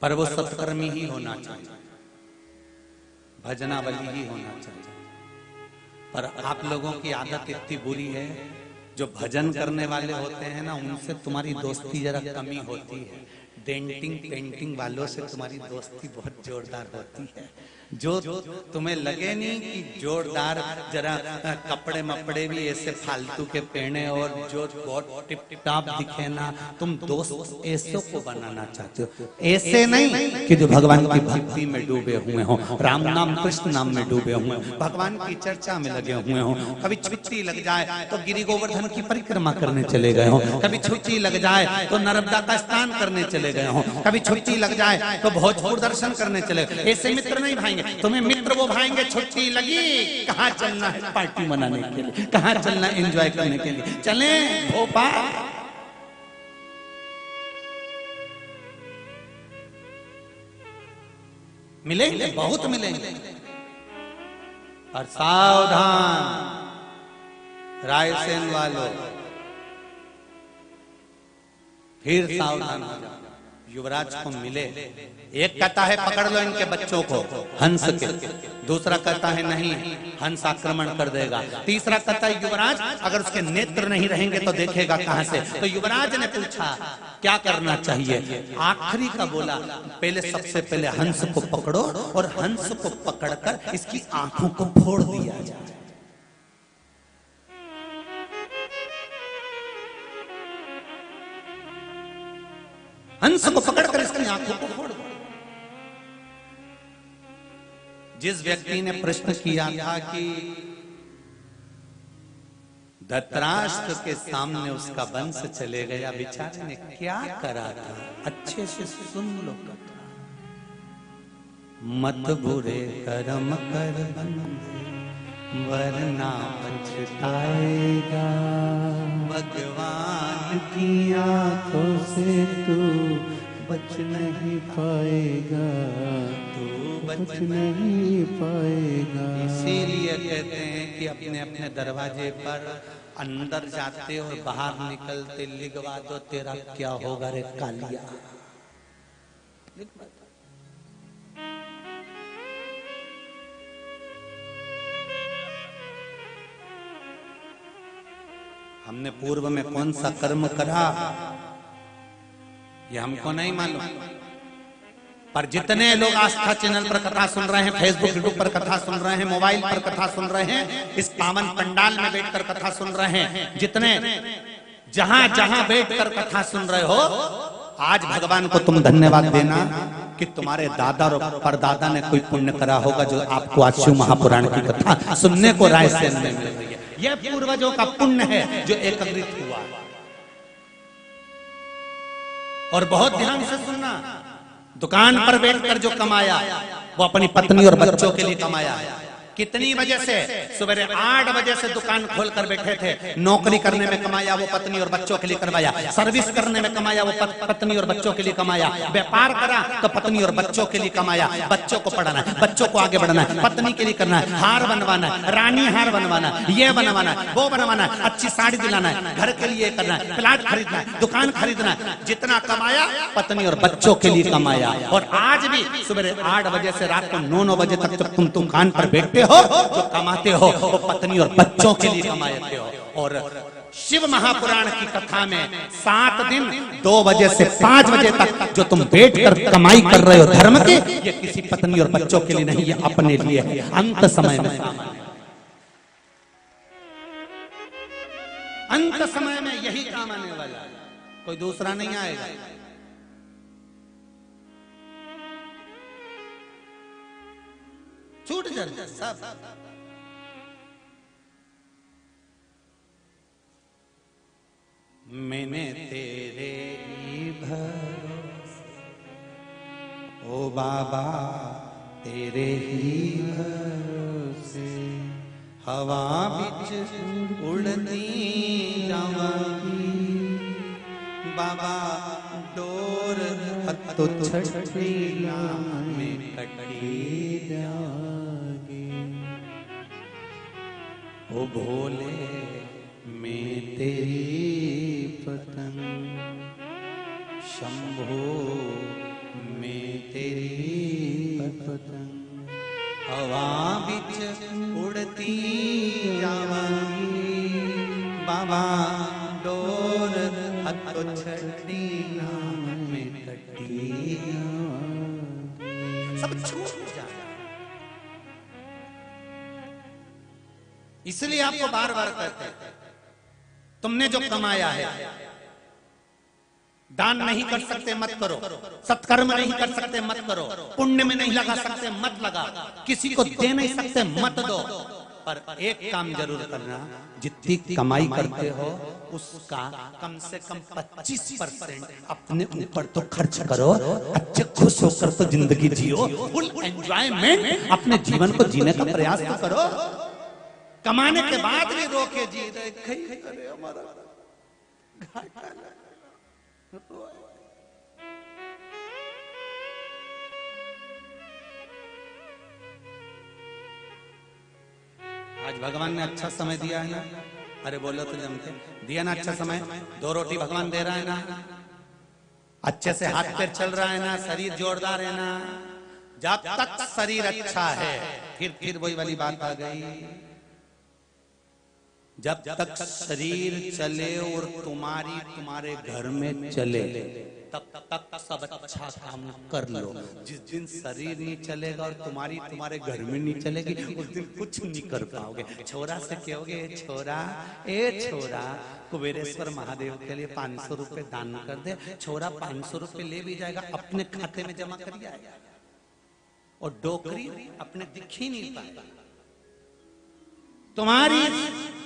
पर वो सत्कर्मी ही होना चाहिए, भजनावली ही होना चाहिए। पर आप लोगों की आदत इतनी बुरी है, जो भजन करने वाले होते हैं ना, उनसे तुम्हारी दोस्ती जरा कमी होती है। डेंटिंग पेंटिंग वालों से तुम्हारी दोस्ती बहुत जोरदार होती है। जो तुम्हें लगे नहीं कि जोरदार, जरा कपड़े मपड़े भी ऐसे फालतू के पहने और जो बहुत टिप टाप दिखे ना, तुम दोस्त ऐसों को बनाना चाहते हो। ऐसे नहीं कि जो भगवान की भक्ति में डूबे हुए हो, राम नाम कृष्ण नाम में डूबे हुए हो, भगवान की चर्चा में लगे हुए हो। कभी छुट्टी लग जाए तो गिरि गोवर्धन की परिक्रमा करने चले गए हो, कभी छुट्टी लग जाए तो नर्मदा का स्नान करने चले गए हो, कभी छुट्टी लग जाए तो भोजपुर दर्शन करने चले गए। ऐसे मित्र नहीं भाएंगे तुम्हें। मित्र वो भाएंगे छुट्टी लगी, कहाँ चलना है पार्टी मनाने के लिए, कहाँ चलना एंजॉय करने के लिए, चले भोपाल। मिलेंगे, बहुत मिलेंगे, और सावधान रायसेन वालों, फिर सावधान हो जाओ। युवराज को मिले, एक कहता है पकड़ लो इनके बच्चों को हंस के, दूसरा कहता है नहीं हंस आक्रमण कर देगा, तीसरा कहता है युवराज अगर उसके नेत्र नहीं रहेंगे तो देखेगा कहां से। तो युवराज ने पूछा क्या करना चाहिए, आखिरी का बोला पहले सबसे पहले हंस को पकड़ो और हंस को पकड़कर इसकी आंखों को फोड़ दिया जाए। हंस को पकड़कर इसकी आंखों को फोड़ दो। जिस व्यक्ति ने प्रश्न किया था कि धृतराष्ट्र के सामने उसका वंश चले गया, बेचारे ने क्या करा था, अच्छे से सुन लो कथा। मत बुरे कर्म कर बंदे वरना पछताएगा, भगवान की आंखों से तू बच नहीं पाएगा, तू बच नहीं पाएगा। इसीलिए कहते हैं कि अपने अपने दरवाजे पर अंदर जाते और बाहर निकलते लिखवा दो तेरा क्या होगा रे कालिया। हमने पूर्व में कौन सा कर्म करा ये हमको नहीं मालूम, पर जितने लोग आस्था चैनल पर कथा सुन रहे हैं, फेसबुक यूट्यूब पर कथा सुन रहे हैं, मोबाइल पर कथा सुन रहे हैं, इस पावन पंडाल में बैठकर कथा सुन रहे हैं, जितने जहां जहां बैठकर कथा सुन रहे हो, आज भगवान को तुम धन्यवाद देना कि तुम्हारे दादा और परदादा ने कोई पुण्य करा होगा जो आपको आज शिव महापुराण की कथा सुनने को रायसेन में मिल रही है। यह पूर्वजों का पुण्य है जो एकत्रित हुआ। और बहुत ध्यान से सुनना, दुकान पर बैठकर जो कमाया वो अपनी पत्नी और बच्चों के लिए कमाया, कितनी वजह से? सुबह 8 बजे से दुकान खोल कर बैठे थे। नौकरी करने में कमाया वो पत्नी और बच्चों के लिए करवाया, सर्विस करने में कमाया वो पत्नी और बच्चों के लिए कमाया, व्यापार करा तो पत्नी और बच्चों के लिए कमाया, बच्चों को पढ़ाना है, बच्चों को आगे बढ़ाना है, पत्नी के लिए करना है, हार बनवाना है, रानी हार बनवाना, ये बनवाना, वो बनवाना, अच्छी साड़ी दिलाना है, घर के लिए करना है, प्लाट खरीदना है, दुकान खरीदना है। जितना कमाया पत्नी और बच्चों के लिए कमाया। और आज भी सुबह 8 बजे से रात को 9 बजे तक जब तुम दुकान पर बैठते हो, जो कमाते हो वो पत्नी और बच्चों के लिए कमाते हो। और शिव महापुराण की कथा में 7 दिन 2 बजे से 5 बजे तक जो तुम बैठकर कमाई कर रहे हो धर्म की, ये किसी पत्नी और बच्चों के लिए नहीं, ये अपने लिए है। अंत समय में, अंत समय में यही काम आने वाला है, कोई दूसरा नहीं आएगा। छूट जाए सब। मैंने तेरे ही भरोसे, ओ बाबा तेरे ही भरोसे, हवा बिच उड़ती जावांगी, बाबा डोर हत्तो छठिया में कटी जागी, ओ भोले मैं तेरी पतंग, शंभो मैं तेरी पतंग, हवा बिच उड़ती जावांगी, बाबा डोर हत्तो छठिया में कटी, सब छूट जाए। इसलिए आपको बार बार कहते हैं, तुमने जो कमाया है, दान नहीं कर सकते मत करो, सत्कर्म नहीं कर सकते मत करो, पुण्य में नहीं लगा सकते मत लगा, किसी को दे नहीं सकते मत दो, पर एक काम जरूर करना, जितनी कमाई करते हो उसका कम से कम 25% अपने ऊपर तो खर्च करो। अच्छे खुश होकर तो जिंदगी जियो, फुल एंजॉयमेंट अपने जीवन को जीने का प्रयास तो करो। कमाने के बाद भी रोके जी रहे हमारा आज भगवान ने अच्छा समय दिया है ना, अरे बोलो तो जमते, दिया ना अच्छा समय, 2 रोटी भगवान दे रहा है ना, अच्छे से हाथ पैर चल रहा है ना, शरीर जोरदार है ना। जब तक शरीर अच्छा है, फिर वही वाली बात आ गई, जब तक शरीर चले और तुम्हारे घर में चले, तब तक सब अच्छा काम कर लो। जिस दिन शरीर नहीं चलेगा और तुम्हारे घर में नहीं चलेगी, उस दिन कुछ नहीं कर पाओगे। छोरा से कहोगे, छोरा ए छोरा, कुबेरेश्वर महादेव के लिए 500 रुपए दान कर दे, छोरा 500 रुपए ले भी जाएगा, अपने खाते में जमा कर जाएगा, और डोकरी अपने दिख ही नहीं पाएगा। तुम्हारी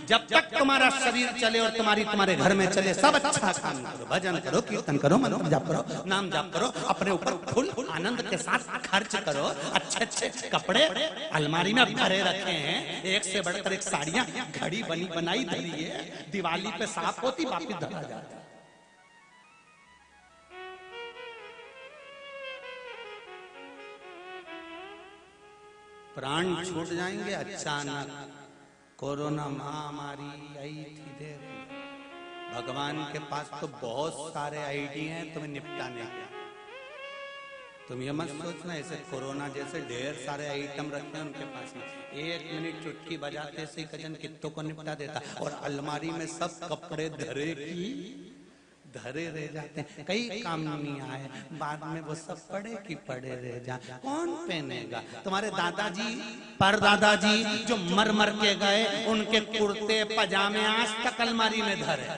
जब तक तुम्हारा शरीर चले और तुम्हारे घर में चले, सब अच्छा काम करो, भजन करो, कीर्तन करो, मंत्र जाप करो, नाम जाप करो, अपने ऊपर फुल आनंद के साथ खर्च करो। अच्छे कपड़े अलमारी में भरे रखे हैं, एक से बढ़कर एक साड़ियां, घड़ी बनी बनाई धरी है, दिवाली पे साफ होती, वापिस धरा जाता। प्राण छूट जाएंगे अचानक। कोरोना महामारी आई थी, देखो भगवान के पास तो बहुत सारे आइडिया हैं तुम्हें निपटाने के। तुम ये मत सोचना ऐसे कोरोना जैसे ढेर सारे आइटम रखे हैं उनके पास में, 1 मिनट चुटकी बजाते से कजन कित्तों को निपटा देता। और अलमारी में सब कपड़े धरे रह जाते हैं, कई काम नहीं आए, बाद में वो सब पड़े रह जाए, कौन पहनेगा? तुम्हारे दादाजी परदादाजी जो मर के गए, उनके कुर्ते पजामे आज तक अलमारी में धरे।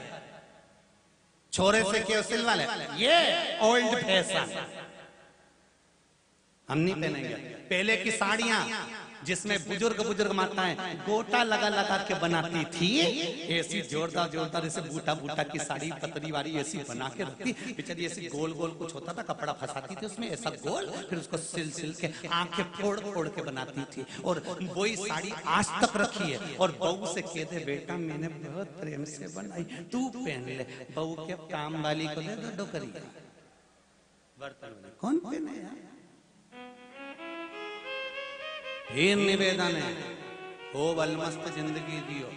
छोरे से क्यों सिलवा ले, ये ओल्ड फैशन, हम नहीं पहनेंगे। पहले की साड़ियां जिसमें बुजुर्ग बुजुर्ग माताएं गोटा लगा लगा के बनाती थी, ऐसी जोरदार जोरदार ऐसे बूटा बूटा की साड़ी पतली वाली ऐसी बना के रखती, बेचारी ऐसी गोल गोल कुछ होता था, कपड़ा फंसाती थी उसमें ऐसा गोल, फिर उसको सिल सिल के आंखें फोड़ फोड़ के बनाती थी, और वही साड़ी आज तक रखी है। और बहू से कहते बेटा मैंने बहुत प्रेम से बनाई, तू पहन ले। बहू के काम वाली को दे दो डोकरी, बर्तन कौन पहने यार। फिर निवेदन है, खूब अलमस्त जिंदगी जियो,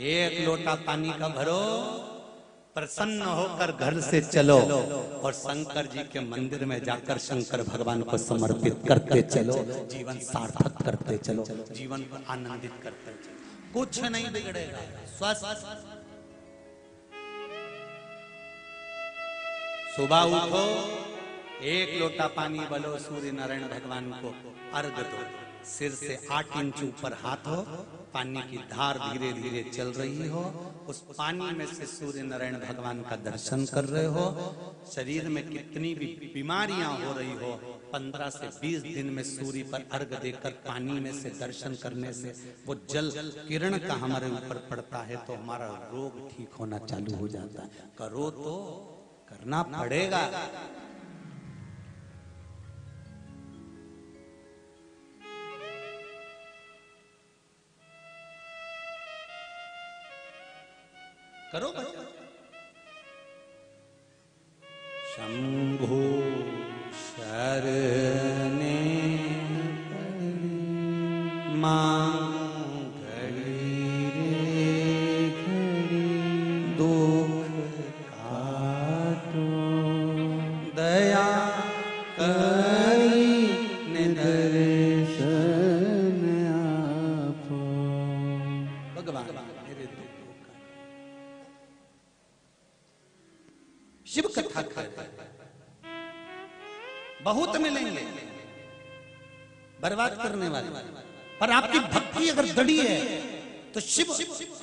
एक लोटा पानी का भरो, प्रसन्न होकर घर से चलो, और शंकर जी के मंदिर में जाकर शंकर भगवान को समर्पित करते चलो, जीवन सार्थक करते चलो, जीवन को आनंदित करते चलो, कुछ नहीं बिगड़ेगा। स्वस्थ सुबह उठो, एक लोटा पानी बलो, सूर्य नारायण भगवान को अर्घ दो, सिर से 8 इंच ऊपर हाथ हो, पानी की धार धीरे धीरे चल रही हो, उस पानी में से सूर्य नारायण भगवान का दर्शन कर रहे हो। शरीर में कितनी भी बीमारियां हो रही हो, 15 से 20 दिन में सूर्य पर अर्घ देकर पानी में से दर्शन करने से वो जल किरण का हमारे ऊपर पड़ता है तो हमारा रोग ठीक होना चालू हो जाता है। करो तो करना पड़ेगा। करो बच्चा। शंभु शरणे मांगली रे दुख काटो, दया करी निदर्शन आपो। भगवान मेरे दुख शिव कथा कर बहुत मिलेंगे बर्बाद करने वाले, पर आपकी भक्ति अगर दड़ी है तो शिव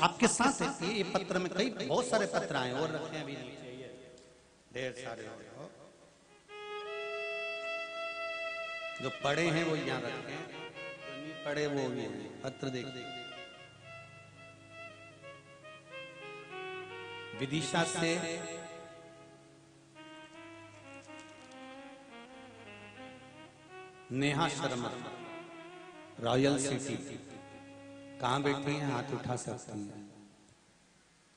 आपके साथ है। ये पत्र में कई बहुत सारे पत्र आए और रखे हैं, अभी नीचे ढेर सारे हो। जो पढ़े हैं वो यहाँ रखे, जो नहीं पढ़े वो भी हैं। पत्र देखिए, विदिशा से नेहा शर्मा, रॉयल सिटी। कहां बैठी हैं? हाथ उठा सकती हैं।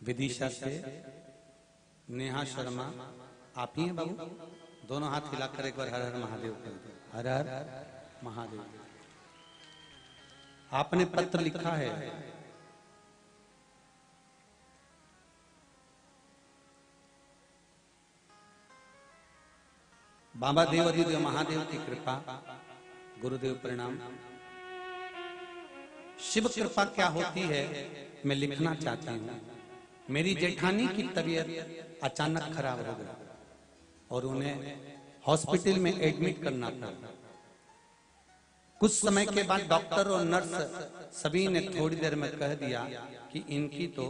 विदिशा से नेहा शर्मा, आप ही हैं बाबू? दोनों हाथ हिलाकर एक बार हर हर महादेव कर दो। हर हर महादेव। आपने पत्र लिखा है, बाबा देव अधिदेव महादेव की कृपा, गुरुदेव प्रणाम। शिव कृपा क्या होती है मैं लिखना चाहती हूँ। मेरी जेठानी की तबीयत अचानक खराब हो गई और उन्हें हॉस्पिटल में एडमिट करना पड़ा। कुछ समय के बाद डॉक्टर और नर्स सभी ने थोड़ी देर में कह दिया कि इनकी तो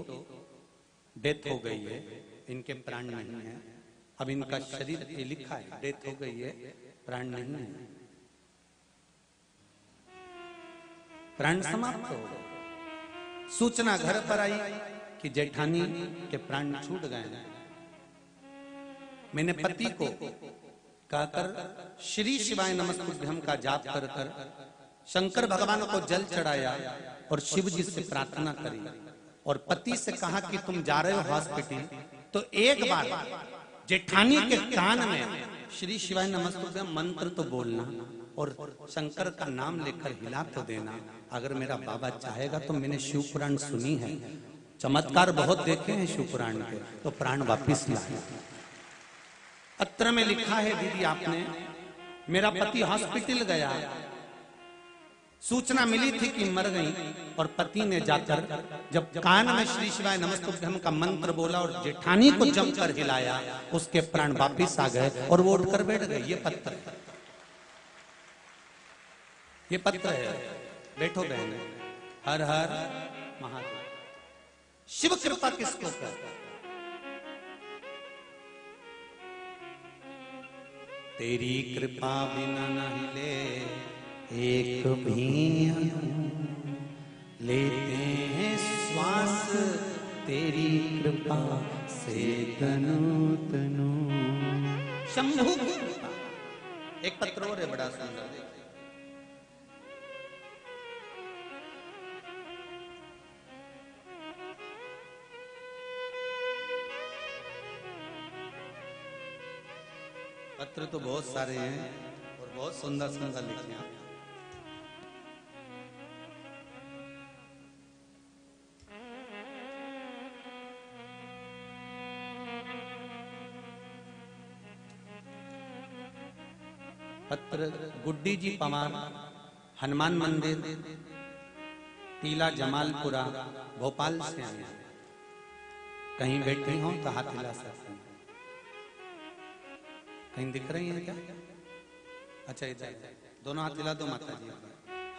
डेथ हो गई है, इनके प्राण नहीं है। अब इनका शरीर ये लिखा है, डेथ हो गई है, प्राण नहीं है, प्राण समाप्त हो गए। सूचना घर पर आई कि जेठानी के प्राण छूट गए। मैंने पति को कहकर श्री शिवाय नमस्तुभ्यं का जाप कर कर शंकर भगवान को जल चढ़ाया और शिव जी से प्रार्थना करी और पति से कहा कि तुम जा रहे हो हॉस्पिटल तो एक बार जेठानी के कान में श्री शिवाय नमस्तुभ्यं मंत्र तो बोलना और शंकर का नाम लेकर हिला तो देना। अगर मेरा बाबा चाहेगा तो मैंने शिव पुराण सुनी है, चमत्कार बहुत देखे हैं शिव पुराण के, तो प्राण वापिस लाए। पत्र में लिखा है दीदी आपने, मेरा पति हॉस्पिटल गया, सूचना मिली थी कि मर गई और पति ने जाकर जब कान में श्री शिवाय नमस्तुभ्यं का मंत्र बोला और जेठानी को जमकर हिलाया, उसके प्राण वापिस आ गए और वो उठकर बैठ गए। ये पत्र है, ये पत्र है। बैठो बहन। हर हर महादेव। शिव कृपा किसको कहते? तेरी कृपा बिना न हिले एक भी लेते हैं श्वास तेरी कृपा से तनु तनु। शंभु की कृपा। एक पत्र और है बड़ा सुंदर, देखिए। पत्र तो बहुत सारे हैं और बहुत सुंदर सुंदर लिखे हैं। पत्र गुड्डी जी पवार, हनुमान मंदिर, टीला जमालपुरा, भोपाल से आए हैं। कहीं बैठी हो तो हाथ हिला सकते हैं। कहीं दिख रही हैं क्या? अच्छा इधर दोनों हाथ हिला दो माता जी।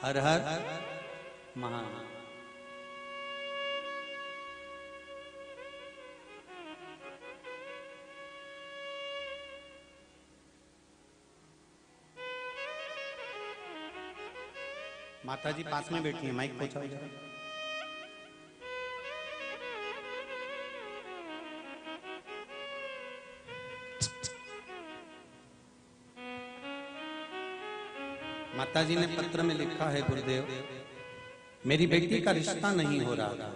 हर हर महादेव। माता जी पास में बैठी है, माइक पहुंचाओ जरा। माता जी ने पत्र में लिखा है, गुरुदेव मेरी बेटी का रिश्ता नहीं हो रहा था।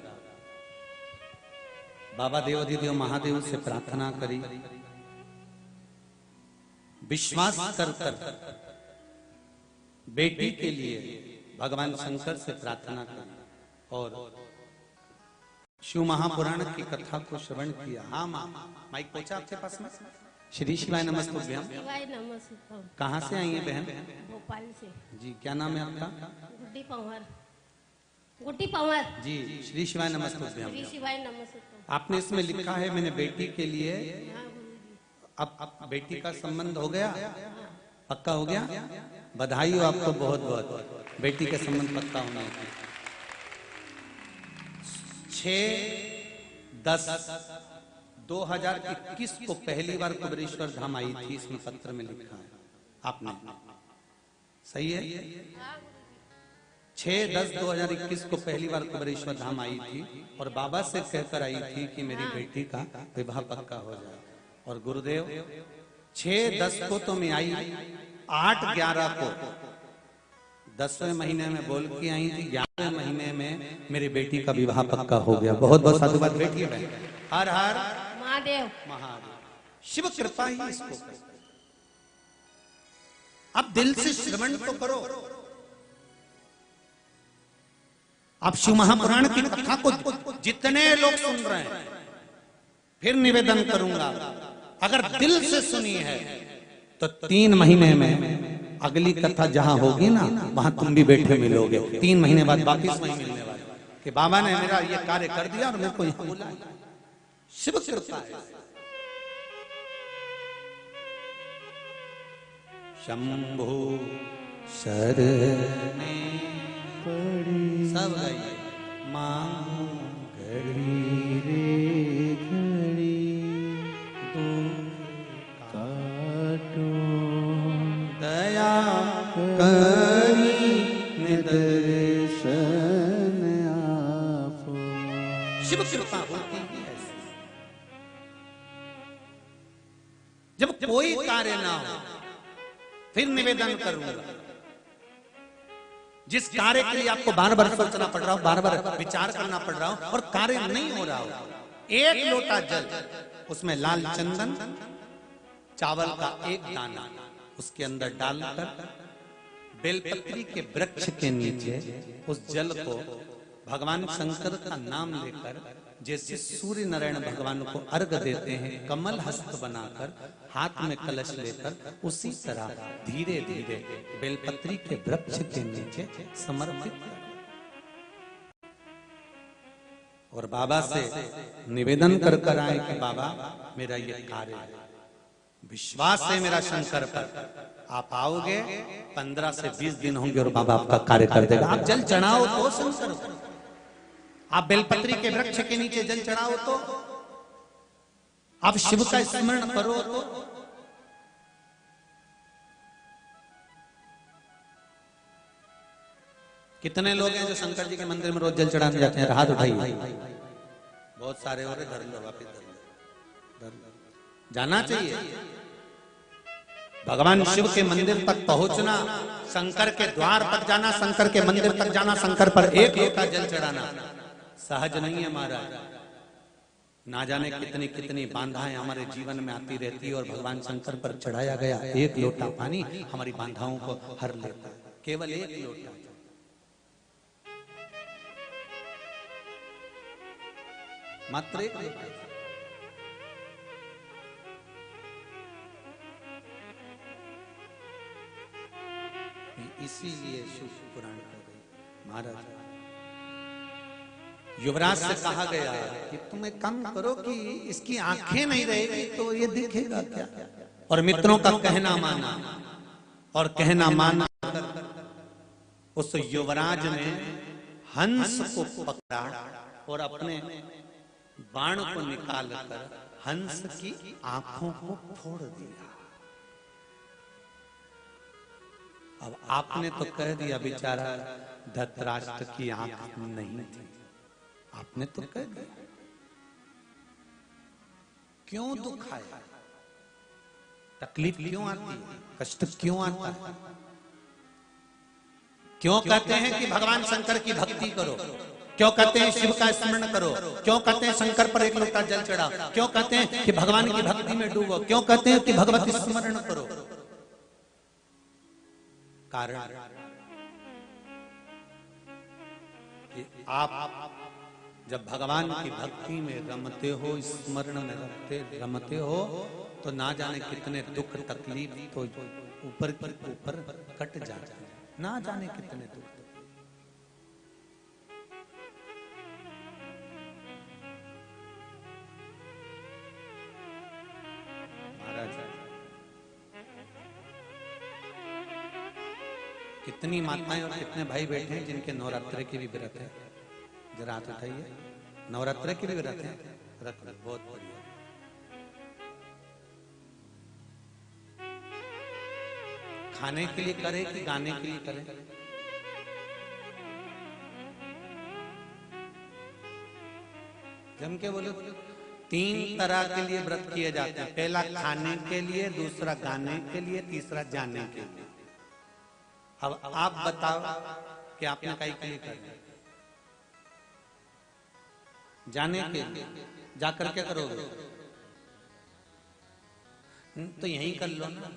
बाबा देवाधिदेव महादेव से प्रार्थना करी, विश्वास कर बेटी के लिए भगवान शंकर से प्रार्थना करी और शिव महापुराण की कथा को श्रवण किया। हाँ माँ, माइक पहुंचा आपके पास में? श्री शिवाय नमस्तुभ्यम। शिवाय नमस्तुभ्यम। कहाँ से आई है बहन? भोपाल से। जी क्या नाम है आपका? गुड्डी पंवर। गुड्डी पंवर जी। श्री शिवाय नमस्तुभ्यम। श्री शिवाय नमस्तुभ्यम। आपने इसमें लिखा है मैंने बेटी के लिए, हाँ गुरुजी। अब बेटी का संबंध हो गया, पक्का हो गया? बधाई हो आपको बहुत बहुत, बेटी के संबंध पक्का होने की। 6/10/2021 को पहली बार कुबेरेश्वर धाम आई थी, इसमें पत्र में लिखा है आपने, सही है? 6/10/2021 को पहली बार कुबेरेश्वर धाम आई थी और बाबा से कहकर आई थी कि मेरी बेटी का विवाह पक्का हो जाए। और गुरुदेव 6/10 को तो मैं आई, 8/11 को 10वें महीने में बोल के आई थी, 11वें महीने में मेरी बेटी का विवाह पक्का हो गया। बहुत बहुत साधुवाद बेटी है। हर हर महादेव। महादेव। शिव कृपा ही इसको। अब दिल से श्रवण तो करो। आप शिव महापुराण की कथा को जितने लोग सुन रहे हैं, फिर निवेदन करूंगा, अगर दिल से सुनी है तो 3 महीने में अगली कथा जहां होगी ना, वहां तुम भी बैठे मिलोगे। 3 महीने बाद वापिस वहीं मिलने वाले कि बाबा ने मेरा ये कार्य कर दिया और मेरे को यहां बुलाया। शिव कृपा है। शंभु शरणे पड़ी सब गाइए। मां घड़ी रे घड़ी काटो दया करी दर्शन आपो। शिव कृपा होती है ऐसे। जब कोई कार्य ना हो फिर निवेदन करूंगा। जिस कार्य के लिए आपको बार बार सोचना पड़ रहा हो, बार बार विचार करना पड़ रहा हो और कार्य नहीं हो रहा हो, 1 लोटा जल, उसमें लाल चंदन, चावल का 1 दाना उसके अंदर डालकर बेलपत्री के वृक्ष के नीचे उस जल को भगवान शंकर का नाम लेकर, जैसे सूर्य नारायण भगवान को अर्घ देते हैं कमल हस्त बनाकर, हाथ में कलश लेकर, उसी तरह धीरे धीरे बेलपत्री के वृक्ष के नीचे समर्पित कर और बाबा से निवेदन कर कर आए कि बाबा मेरा ये कार्य है, विश्वास है मेरा शंकर पर, आप आओगे 15 से 20 दिन होंगे और बाबा आपका कार्य कर देगा। आप जल चढ़ाओ तो शंकर को, आप बेलपत्री के वृक्ष के नीचे जल चढ़ाओ तो, आप शिव का स्मरण करो तो, कितने लोग हैं जो शंकर जी के मंदिर में रोज जल चढ़ाने जाते हैं? हाथ उठाइए। बहुत सारे हो रहे, धर लो वापिस, धर लो। जाना चाहिए भगवान शिव के मंदिर तक पहुंचना, शंकर के द्वार तक जाना, शंकर के मंदिर तक जाना, शंकर पर एक लोटा जल चढ़ाना सहज नहीं है महाराज। ना जाने कितनी कितनी बाधाएं हमारे जीवन में आती रहती है और भगवान शंकर पर चढ़ाया गया एक लोटा पानी हमारी बाधाओं को हर लेता है। केवल एक लोटा, मात्र एक लोटा। इसीलिए शिव पुराण कर गई महाराज। युवराज से कहा गया कि तुम एक काम करो कि इसकी आंखें नहीं रहेगी तो ये दिखेगा क्या? और मित्रों का कहना माना, और कहना माना उस युवराज ने हंस को पकड़ा और अपने बाण को निकालकर हंस की आंखों को फोड़ दिया। अब आपने तो कह दिया बेचारा धृतराष्ट्र की आंख नहीं थी, आपने तो कह दिया, क्यों दुख आया? तकलीफ क्यों आती है? कष्ट क्यों आता है? क्यों कहते हैं कि भगवान शंकर की भक्ति करो? क्यों कहते हैं शिव का स्मरण करो? क्यों कहते हैं शंकर पर एक लोटा जल चढ़ाओ? क्यों कहते हैं कि भगवान की भक्ति में डूबो? क्यों कहते हैं कि भगवत स्मरण करो? कारण कि आप जब भगवान की भक्ति में रमते हो, स्मरण में रमते हो, तो ना जाने कितने दुख तकलीफ तो ऊपर कट जाते हैं, ना जाने कितने दुख। कितनी माताएं और कितने भाई बैठे हैं जिनके नवरात्रे के भी व्रत है? जरा हाथ उठाइए। नवरात्रे के भी व्रत है? रख लो, बहुत बढ़िया। खाने के लिए करे कि गाने के लिए करे? जम के बोलो। 3 तरह के लिए व्रत किए जाते हैं। पहला खाने के लिए, दूसरा गाने के लिए, तीसरा जाने के लिए। अब आप बताओ कि आपने कहीं के लिए करना? जाने के लिए। जाकर क्या करोगे? तो यहीं कर लो ना।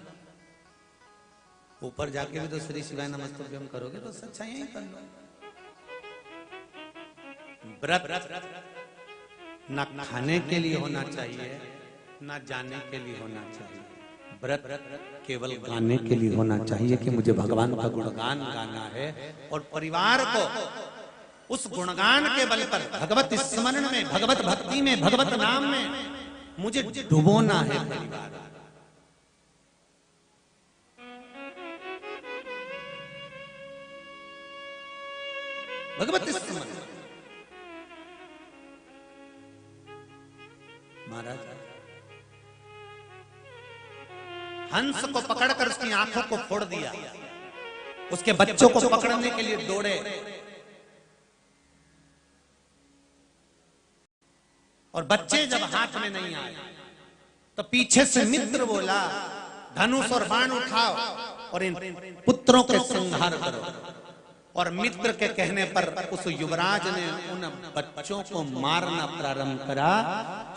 ऊपर जाके भी तो श्री शिवाय नमस्तुभ्यम करोगे तो अच्छा यहीं कर लो। व्रत ना खाने के लिए होना चाहिए, ना जाने के लिए होना चाहिए। व्रत केवल गाने के लिए होना चाहिए कि मुझे भगवान का गुणगान गाना है, और परिवार को उस गुणगान के बल पर भगवत स्मरण में, भगवत भक्ति में, भगवत नाम में मुझे डुबोना है परिवार। भगवत स्मरण। महाराज हंस को पकड़कर उसकी आंखों को फोड़ दिया, उसके बच्चों को पकड़ने के लिए दौड़े, और बच्चे जब हाथ में नहीं आए तो पीछे से मित्र बोला धनुष और बाण उठाओ और इन पुत्रों के संहार करो। और मित्र के कहने पर उस युवराज ने उन बच्चों को मारना प्रारंभ करा।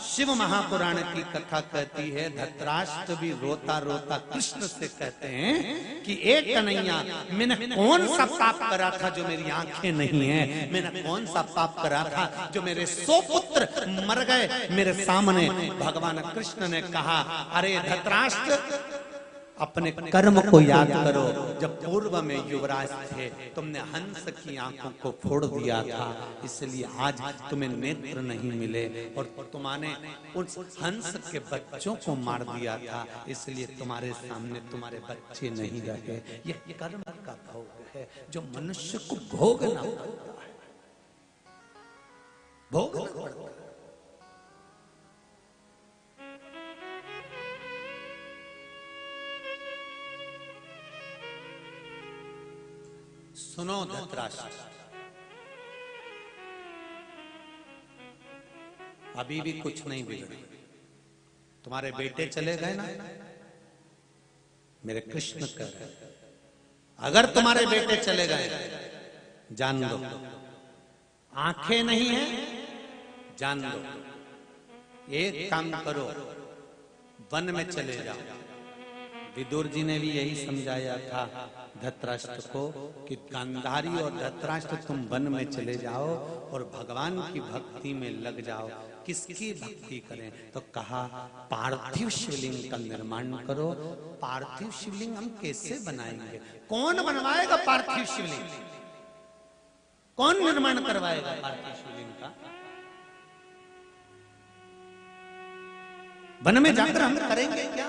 शिव महापुराण की कथा कहती है धृतराष्ट्र भी रोता रोता कृष्ण से कहते हैं कि एक कन्हैया, मैंने कौन सा पाप करा था जो मेरी आंखें नहीं है? मैंने कौन सा पाप करा था जो मेरे 100 पुत्र मर गए मेरे सामने? भगवान कृष्ण ने कहा, अरे धृतराष्ट्र, अपने कर्म को याद करो। जब पूर्व में युवराज थे तुमने हंस की आंखों को फोड़ दिया था, इसलिए आज तुम्हें नेत्र नहीं मिले, और तुम्हारे उस हंस के बच्चों को मार दिया था, इसलिए तुम्हारे सामने तुम्हारे बच्चे नहीं रहे। यह कर्म का भोग है जो मनुष्य को भोगना पड़ता है, भोगना पड़ता है। सुनो धृतराष्ट्र, अभी भी कुछ नहीं बिगड़ा। तुम्हारे बेटे चले गए ना, मेरे कृष्ण कह रहे, अगर तुम्हारे बेटे चले गए जान लो, आंखें नहीं है जान लो, एक काम करो, वन में चले जाओ। विदुर जी ने भी यही समझाया था धृतराष्ट्र को कि गांधारी और धृतराष्ट्र तुम वन में चले जाओ और भगवान की भक्ति में लग जाओ। किसकी भक्ति करें? तो कहा पार्थिव शिवलिंग का निर्माण करो। पार्थिव शिवलिंग हम कैसे बनाएंगे? कौन बनवाएगा पार्थिव शिवलिंग? कौन निर्माण करवाएगा पार्थिव शिवलिंग का? वन में जाकर हम करेंगे क्या?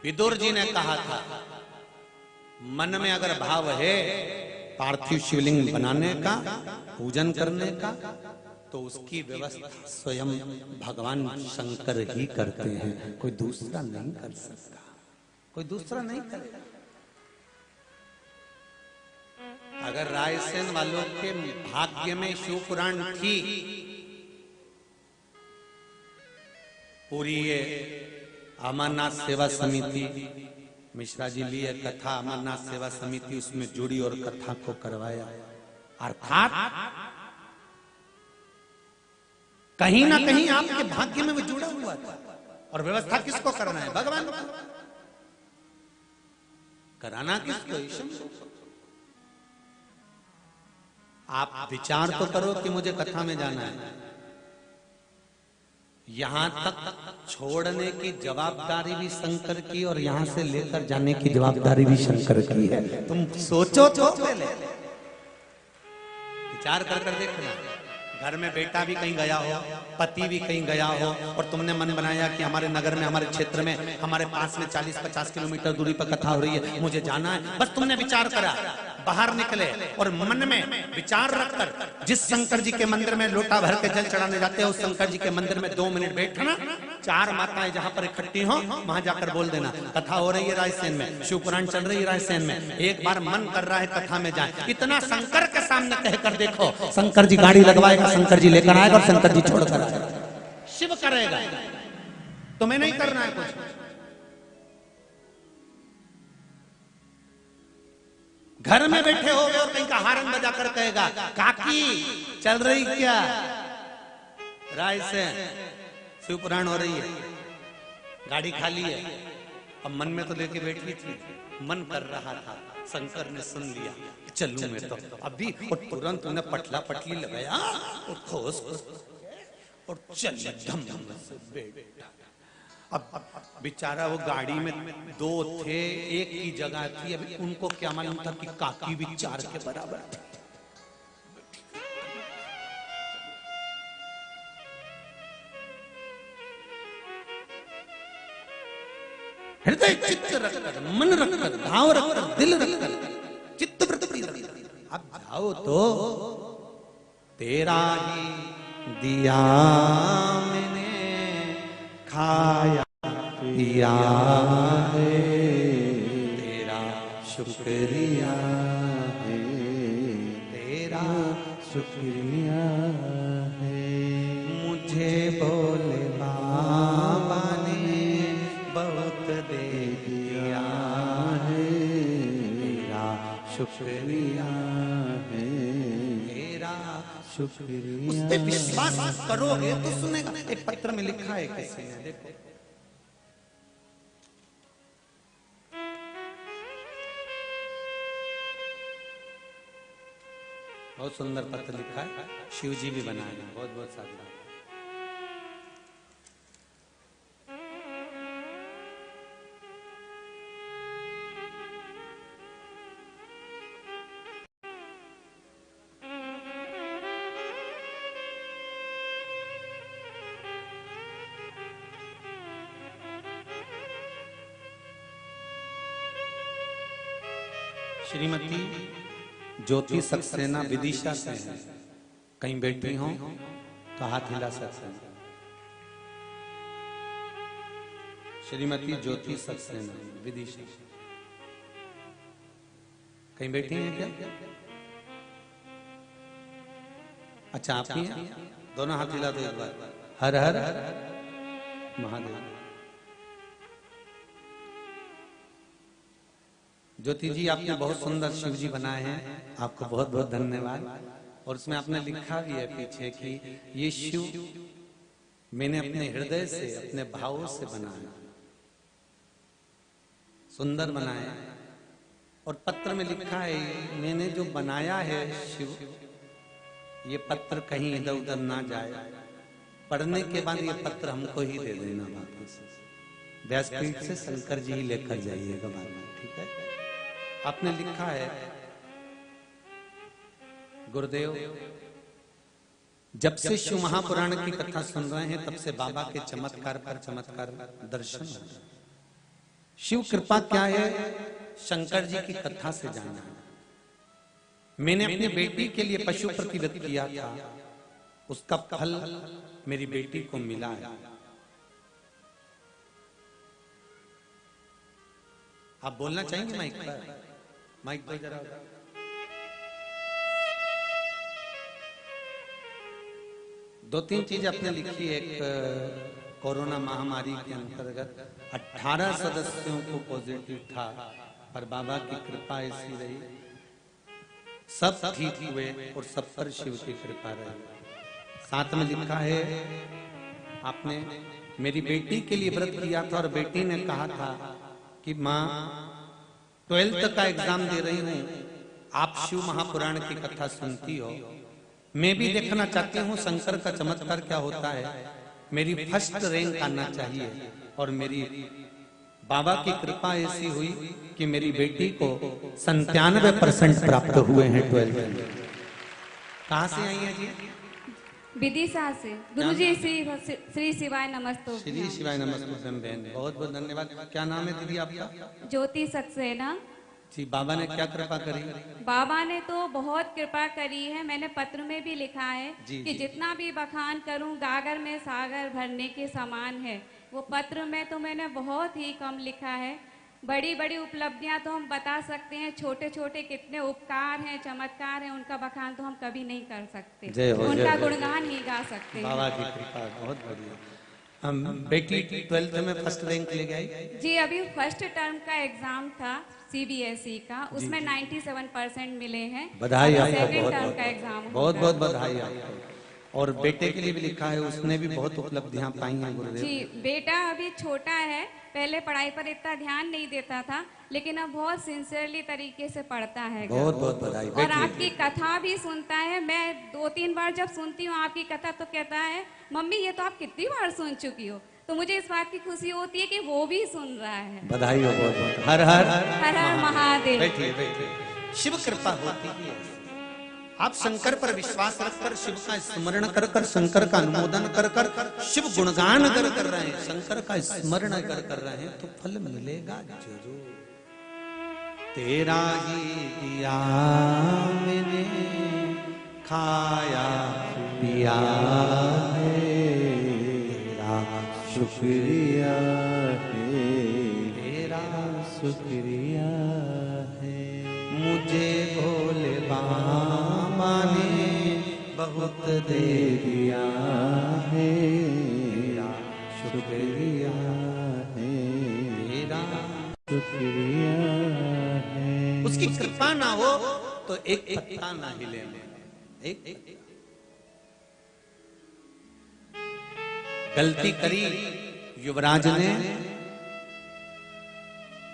विदुर जी ने कहा था मन में अगर भाव है पार्थिव शिवलिंग बनाने का, पूजन करने का, तो उसकी व्यवस्था स्वयं भगवान शंकर ही करते हैं, कोई दूसरा नहीं कर सकता, कोई दूसरा नहीं करेगा। अगर रायसेन वालों के भाग्य में शिव पुराण थी, पूरी ये अमरनाथ सेवा समिति, मिश्रा जी लिए कथा अमरनाथ सेवा समिति उसमें जुड़ी और कथा को करवाया। अर्थात कहीं ना कहीं आपके भाग्य में वो जुड़ा हुआ था। और व्यवस्था किसको करना है? भगवान को। कराना किसको? ईश्वर को। आप विचार तो करो कि मुझे कथा में जाना है, यहां तक छोड़ने की जवाबदारी भी शंकर की और यहां से लेकर जाने की जवाबदारी भी शंकर की है। तुम सोचो तो पहले, विचार कर कर देखना। घर में बेटा भी कहीं गया हो, पति भी कहीं गया हो, और तुमने मन बनाया कि हमारे नगर में, हमारे क्षेत्र में, हमारे पास में 40-50 किलोमीटर दूरी पर कथा हो रही है, मुझे जाना है। बस तुमने विचार करा, बाहर निकले और मन में विचार रखकर जिस शंकर जी के मंदिर में लोटा भर के जल चढ़ाने जाते हो, उस शंकर जी के मंदिर में 2 मिनट बैठना, 4 माताएं जहां पर इकट्ठी हो वहां जाकर बोल देना कथा हो रही है रायसेन में, शिव पुराण चल रही है रायसेन में, एक बार मन कर रहा है कथा में जाए। इतना शंकर के सामने कहकर देखो, शंकर जी गाड़ी लगवाएगा, शंकर जी लेकर आएगा और शंकर जी छोड़कर आएगा। शिव करेगा, तुम्हें नहीं करना है कुछ। घर में बैठे हो और कहीं का हारन बजाकर कहेगा काकी चल रही क्या रायसेन, शिव पुराण हो रही है, गाड़ी खाली है। अब मन में तो लेके बैठी थी, मन कर रहा था, शंकर ने सुन लिया, चलूं मैं तो अभी, और तुरंत उन्हें पटला पटली लगाया और खोस और चल धम धम से बैठा। अब बेचारा वो गाड़ी में 2 थे, एक की जगह थी, अभी उनको क्या मालूम था कि काकी भी 4 के बराबर थी। हृदय चित्त रखकर, मन रखकर, भाव रखकर, दिल रखकर, चित्त वृत्ति रखकर अब जाओ तो तेरा ही दिया मैंने खाया दिया है, तेरा शुक्रिया है, तेरा शुक्रिया है। मुझे बोले बाबा ने बहुत दे दिया है, तेरा शुक्रिया है, तेरा शुक्रिया। उस पे विश्वास करोगे तो सुनेगा। एक पत्र में लिखा है किसी ने, देखो, बहुत सुंदर पत्र लिखा है, शिव जी भी बनाए हैं, बहुत बहुत साधुवाद। श्रीमती ज्योति सक्सेना विदिशा से हैं, कहीं बैठी हो तो हाथ हिला सकते हैं। श्रीमती ज्योति सक्सेना विदिशा, कहीं बैठी हैं क्या? अच्छा आप ही हैं? दोनों हाथ हिला दो एक बार। हर हर महादेव। ज्योति जी आपने बहुत सुंदर शिव जी बनाए हैं, आपको बहुत बहुत धन्यवाद। और उसमें आपने लिखा भी है पीछे कि ये शिव मैंने अपने हृदय से, अपने भावों से बनाया, सुंदर बनाया। और पत्र में लिखा है मैंने जो बनाया है शिव, ये पत्र कहीं इधर उधर ना जाए, पढ़ने के बाद ये पत्र हमको ही दे देना वापस। व्यासपीठ से शंकर जी ही लेकर जाइएगा बाद में, ठीक है? आपने लिखा है गुरुदेव, जब से शिव महापुराण की कथा सुन रहे हैं तब से बाबा के चमत्कार पर चमत्कार दर्शन हो रहे हैं। शिव कृपा क्या है, शंकर जी की कथा से जाना है। मैंने अपनी बेटी के लिए पशु प्रतिव्रत किया था, उसका फल मेरी बेटी को मिला है। आप बोलना चाहेंगे माइक पर? माइक पर जरा। दो तीन चीज आपने लिखी। एक कोरोना महामारी के अंतर्गत 18 सदस्यों को पॉजिटिव था, पर बाबा की कृपा ऐसी रही, सब ठीक हुए और सब पर शिव की कृपा रही। साथ में लिखा है आपने मेरी बेटी के लिए व्रत किया था और बेटी ने कहा था कि माँ 12th का एग्जाम दे रही हूँ, आप शिव महापुराण की कथा सुनती हो, मैं भी देखना चाहती हूँ शंकर का चमत्कार क्या होता है, मेरी फर्स्ट रैंक आना चाहिए। और मेरी बाबा की कृपा ऐसी हुई कि मेरी बेटी को 97% प्राप्त हुए हैं 12th में। कहाँ से आई है जी? विदिशा से। गुरुजी श्री शिवाय नमस्तु। श्री शिवाय नमस्तुभ्यं बहन, बहुत बहुत धन्यवाद। क्या नाम है दीदी आपका? ज्योति सक्सेना जी। बाबा ने क्या कृपा करी? बाबा ने तो बहुत कृपा करी है। मैंने पत्र में भी लिखा है जी, कि जी। जितना भी बखान करूं गागर में सागर भरने के समान है। वो पत्र में तो मैंने बहुत ही कम लिखा है। बड़ी बड़ी उपलब्धियां तो हम बता सकते हैं, छोटे छोटे कितने उपकार हैं, चमत्कार हैं, उनका बखान तो हम कभी नहीं कर सकते। जय हो, उनका जय हो। गुणगान ही गा सकते हैं। बाबा की कृपा बहुत बढ़िया। हम बेटी 12th में फर्स्ट रैंक ले गई जी। अभी फर्स्ट टर्म का एग्जाम था सीबीएसई का, उसमें 97% मिले हैं। बधाई आपको, सेकंड बहुत टर्म बहुत का एग्जाम बहुत बहुत बधाई आपको। और बेटे के लिए भी लिखा है, उसने भी बहुत उपलब्धियां पाई हैं गुरुदेव। जी। बेटा अभी छोटा है, पहले पढ़ाई पर इतना ध्यान नहीं देता था, लेकिन अब बहुत सिंसियरली तरीके से पढ़ता है। बहुत बहुत बधाई। और बैठिए। आपकी कथा भी सुनता है। मैं 2-3 बार जब सुनती हूँ आपकी कथा तो कहता है मम्मी ये तो आप कितनी बार सुन चुकी हो। तो मुझे इस बात की खुशी होती है कि वो भी सुन रहा है। बधाई हो बहुत बहुत। हर हर हर हर महादेव। बैठिए बैठिए। शिव कृपा होती है। आप शंकर पर विश्वास रखकर शिव का स्मरण कर कर, शंकर का अनुमोदन कर कर, शिव गुणगान अगर कर रहे हैं, शंकर का स्मरण अगर कर रहे हैं तो फल मिलेगा जरूर। तेरा ही दिया मैंने खाया पिया है, तेरा शुक्रिया है, तेरा शुक्रिया है। मुझे भोले बाबा ने बहुत दे दिया है, तेरा शुक्रिया है, तेरा। शुक्रिया है। उसकी कृपा ना हो तो एक पत्ता ना हिले। एक गलती करी युवराज ने,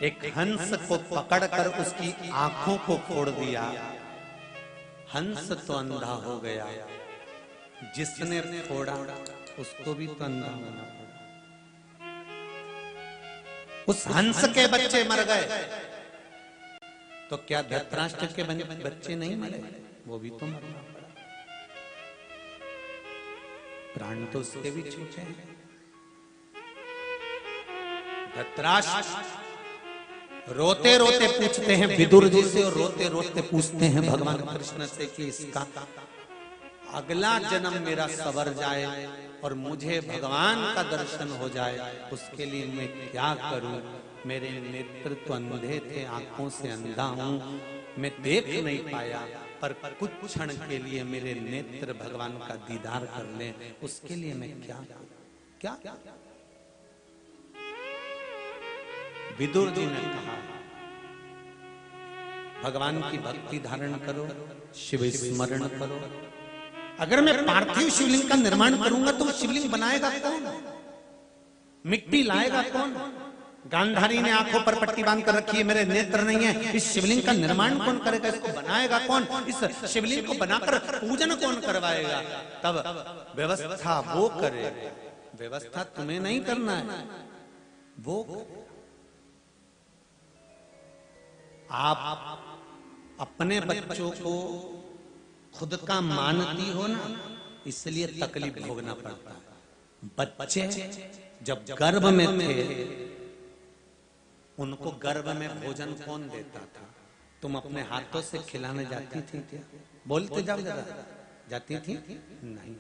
एक हंस को पकड़कर उसकी आंखों को फोड़ दिया। हंस तो अंधा हो गया, जिसने फोड़ा उसको भी तो अंधा होना पड़ा। उस हंस के बच्चे मर गए तो क्या धृतराष्ट्र के बच्चे नहीं मरे? वो भी तो मरना पड़ा, प्राण तो उसके भी छूटे हैं। धृतराष्ट्र रोते रोते पूछते हैं विदुर जी से, और रोते रोते पूछते हैं भगवान कृष्ण से कि इसका अगला जन्म मेरा सवर जाए और मुझे भगवान का दर्शन हो जाए, उसके लिए मैं क्या करूं? मेरे नेत्र तो अंधे थे, आंखों से अंधा हूं, मैं देख नहीं पाया, पर कुछ क्षण के लिए मेरे नेत्र भगवान का दीदार कर ले, उसके लिए मैं क्या क्या। विदुर जी ने कहा भगवान की भक्ति धारण करो, शिव स्मरण करो। अगर मैं पार्थिव शिवलिंग का निर्माण करूंगा तो शिवलिंग बनाएगा कौन? मिट्टी लाएगा कौन? गांधारी ने आंखों पर पट्टी बांध कर रखी है, मेरे नेत्र नहीं है, इस शिवलिंग का निर्माण कौन करेगा? इसको बनाएगा कौन? इस शिवलिंग को बनाकर पूजन कौन करवाएगा? तब व्यवस्था वो करे, व्यवस्था तुम्हें नहीं करना है, वो आप अपने बच्चों को खुद का मानती हो ना, इसलिए तकलीफ भोगना पड़ता है। बच्चे जब गर्भ में थे, उनको गर्भ में भोजन कौन देता था? तुम अपने हाथों से खिलाने जाती थी क्या? बोलते जाओ जरा, जाती थी? नहीं।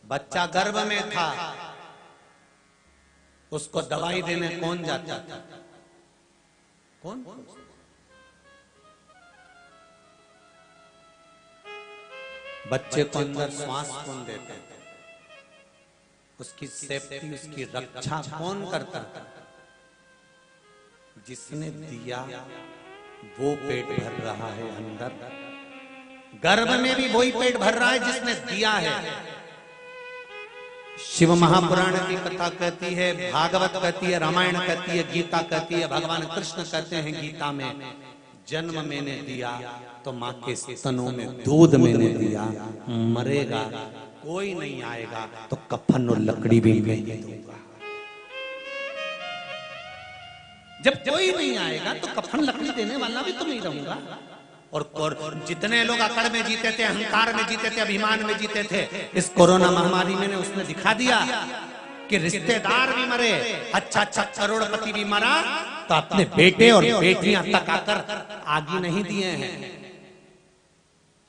बच्चा गर्भ में था, उसको दवाई देने कौन जाता था? कौन? बच्चे को अंदर श्वास कौन देता था? उसकी सेफ्टी, उसकी रक्षा कौन करता था? जिसने दिया वो पेट भर रहा है अंदर, गर्भ में भी वही पेट भर रहा है जिसने दिया है। शिव महापुराण की कथा कहती है, भागवत कहती है, रामायण कहती है, गीता कहती है, भगवान कृष्ण कहते हैं गीता में, जन्म मैंने दिया तो माँ के स्तनों में दूध मैंने दिया, मरेगा कोई नहीं आएगा तो कफन और लकड़ी भी मैं ही दूंगा। जब कोई नहीं आएगा तो कफन लकड़ी देने वाला भी तो नहीं रहूंगा। और जितने लोग अकड़ में जीते थे, अहंकार में जीते थे, अभिमान में जीते थे, इस कोरोना महामारी में उसने दिखा दिया कि रिश्तेदार भी मरे, अच्छा करोड़पति भी मरा, तो अपने बेटे और बेटियां तक आकर आगे नहीं दिए हैं,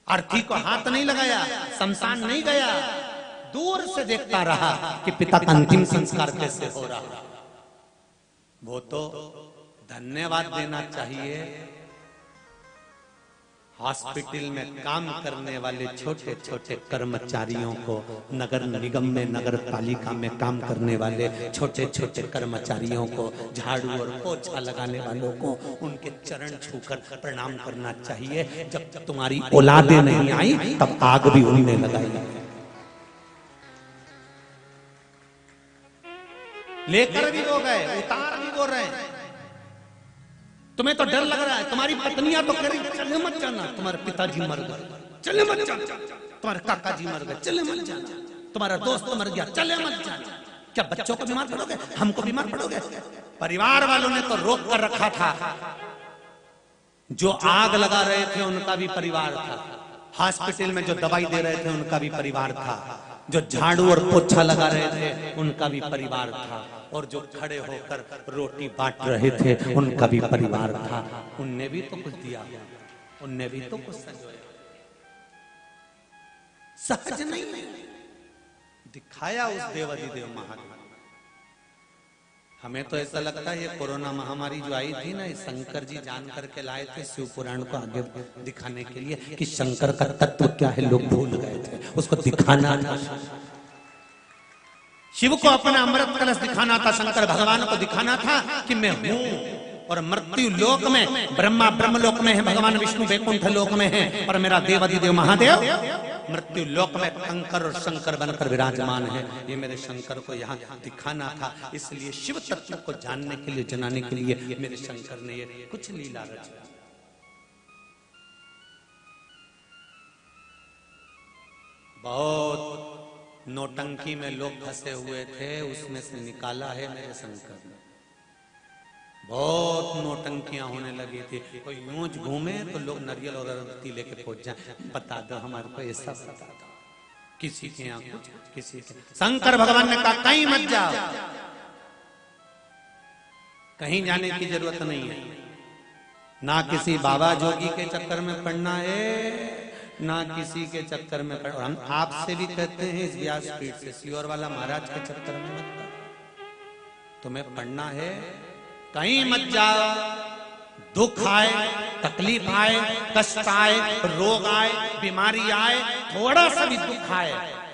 अर्थी को हाथ नहीं लगाया, शमशान नहीं गया, दूर से देखता रहा कि पिता का अंतिम संस्कार कैसे हो रहा। वो तो धन्यवाद देना चाहिए हॉस्पिटल में काम करने वाले छोटे छोटे कर्मचारियों को, नगर निगम में, नगर पालिका में काम करने वाले छोटे छोटे कर्मचारियों को, झाड़ू और पोछा लगाने वालों को, उनके चरण छूकर प्रणाम करना चाहिए। जब तुम्हारी औलादें नहीं आई तब आग भी उनने लगाई, लेकर भी वो गए, उतार भी वो रहे। तुम्हें तो डर लग रहा है, तुम्हारी पत्नियां तो कह रही चले मत जाना, तुम्हारे पिताजी मर गए, चले मत जाना, तुम्हारे काका जी मर गए, चले मत जाना, तुम्हारा दोस्त मर गया, चले मत जाना। क्या बच्चों को बीमार पड़ोगे? हमको बीमार पड़ोगे? परिवार वालों ने तो रोक कर रखा था। जो आग लगा रहे थे उनका भी परिवार था, हॉस्पिटल में जो दवाई दे रहे थे उनका भी परिवार था, जो झाड़ू और पोछा लगा रहे थे उनका भी परिवार था, और जो खड़े होकर रोटी बांट रहे थे उनका भी परिवार था। उनने भी तो कुछ दिया, उनने भी तो कुछ संजोया। सहज नहीं दिखाया उस देवाधिदेव महादेव। हमें तो ऐसा लगता है ये कोरोना महामारी जो आई थी ना, शंकर जी जान करके लाए थे शिव पुराण को आगे दिखाने के लिए कि शंकर का तत्व क्या है, लोग भूल गए थे, उसको दिखाना था। शिव को अपना अमृत कलश दिखाना था, शंकर भगवान को दिखाना था कि मैं हूं। और मृत्यु लोक में ब्रह्मा ब्रह्मलोक में है, भगवान विष्णु वैकुंठ लोक में है, और मेरा देवाधिदेव महादेव मृत्यु लोक में कंकर और शंकर बनकर विराजमान है। ये मेरे शंकर को यहाँ दिखाना था, इसलिए शिव तत्व को जानने के लिए, जनाने के लिए मेरे शंकर ने ये कुछ लीला रचा। बहुत नौटंकी में लोग फंसे हुए थे, उसमें से निकाला है मेरे शंकर ने। बहुत नौटंकियां होने लगी थी, कोई यूं घूमे तो लोग नारियल और अगरबत्ती लेके पहुंच जाए, बता दो हमारे को ऐसा बता दो, किसी के यहाँ कुछ, किसी के। शंकर भगवान ने कहा कहीं मत जाओ, कहीं जाने की जरूरत नहीं है, ना किसी बाबा जोगी के चक्कर में पड़ना है, ना किसी के चक्कर में पड़। हम आपसे भी कहते हैं इस व्यासपीठ से, सियोर वाला महाराज के चक्कर में मत पड़ो, तुम्हें पढ़ना है कहीं मत जाओ, दुख आए, तकलीफ आए, कष्ट आए, रोग आए, बीमारी आए, थोड़ा सा भी दुख आए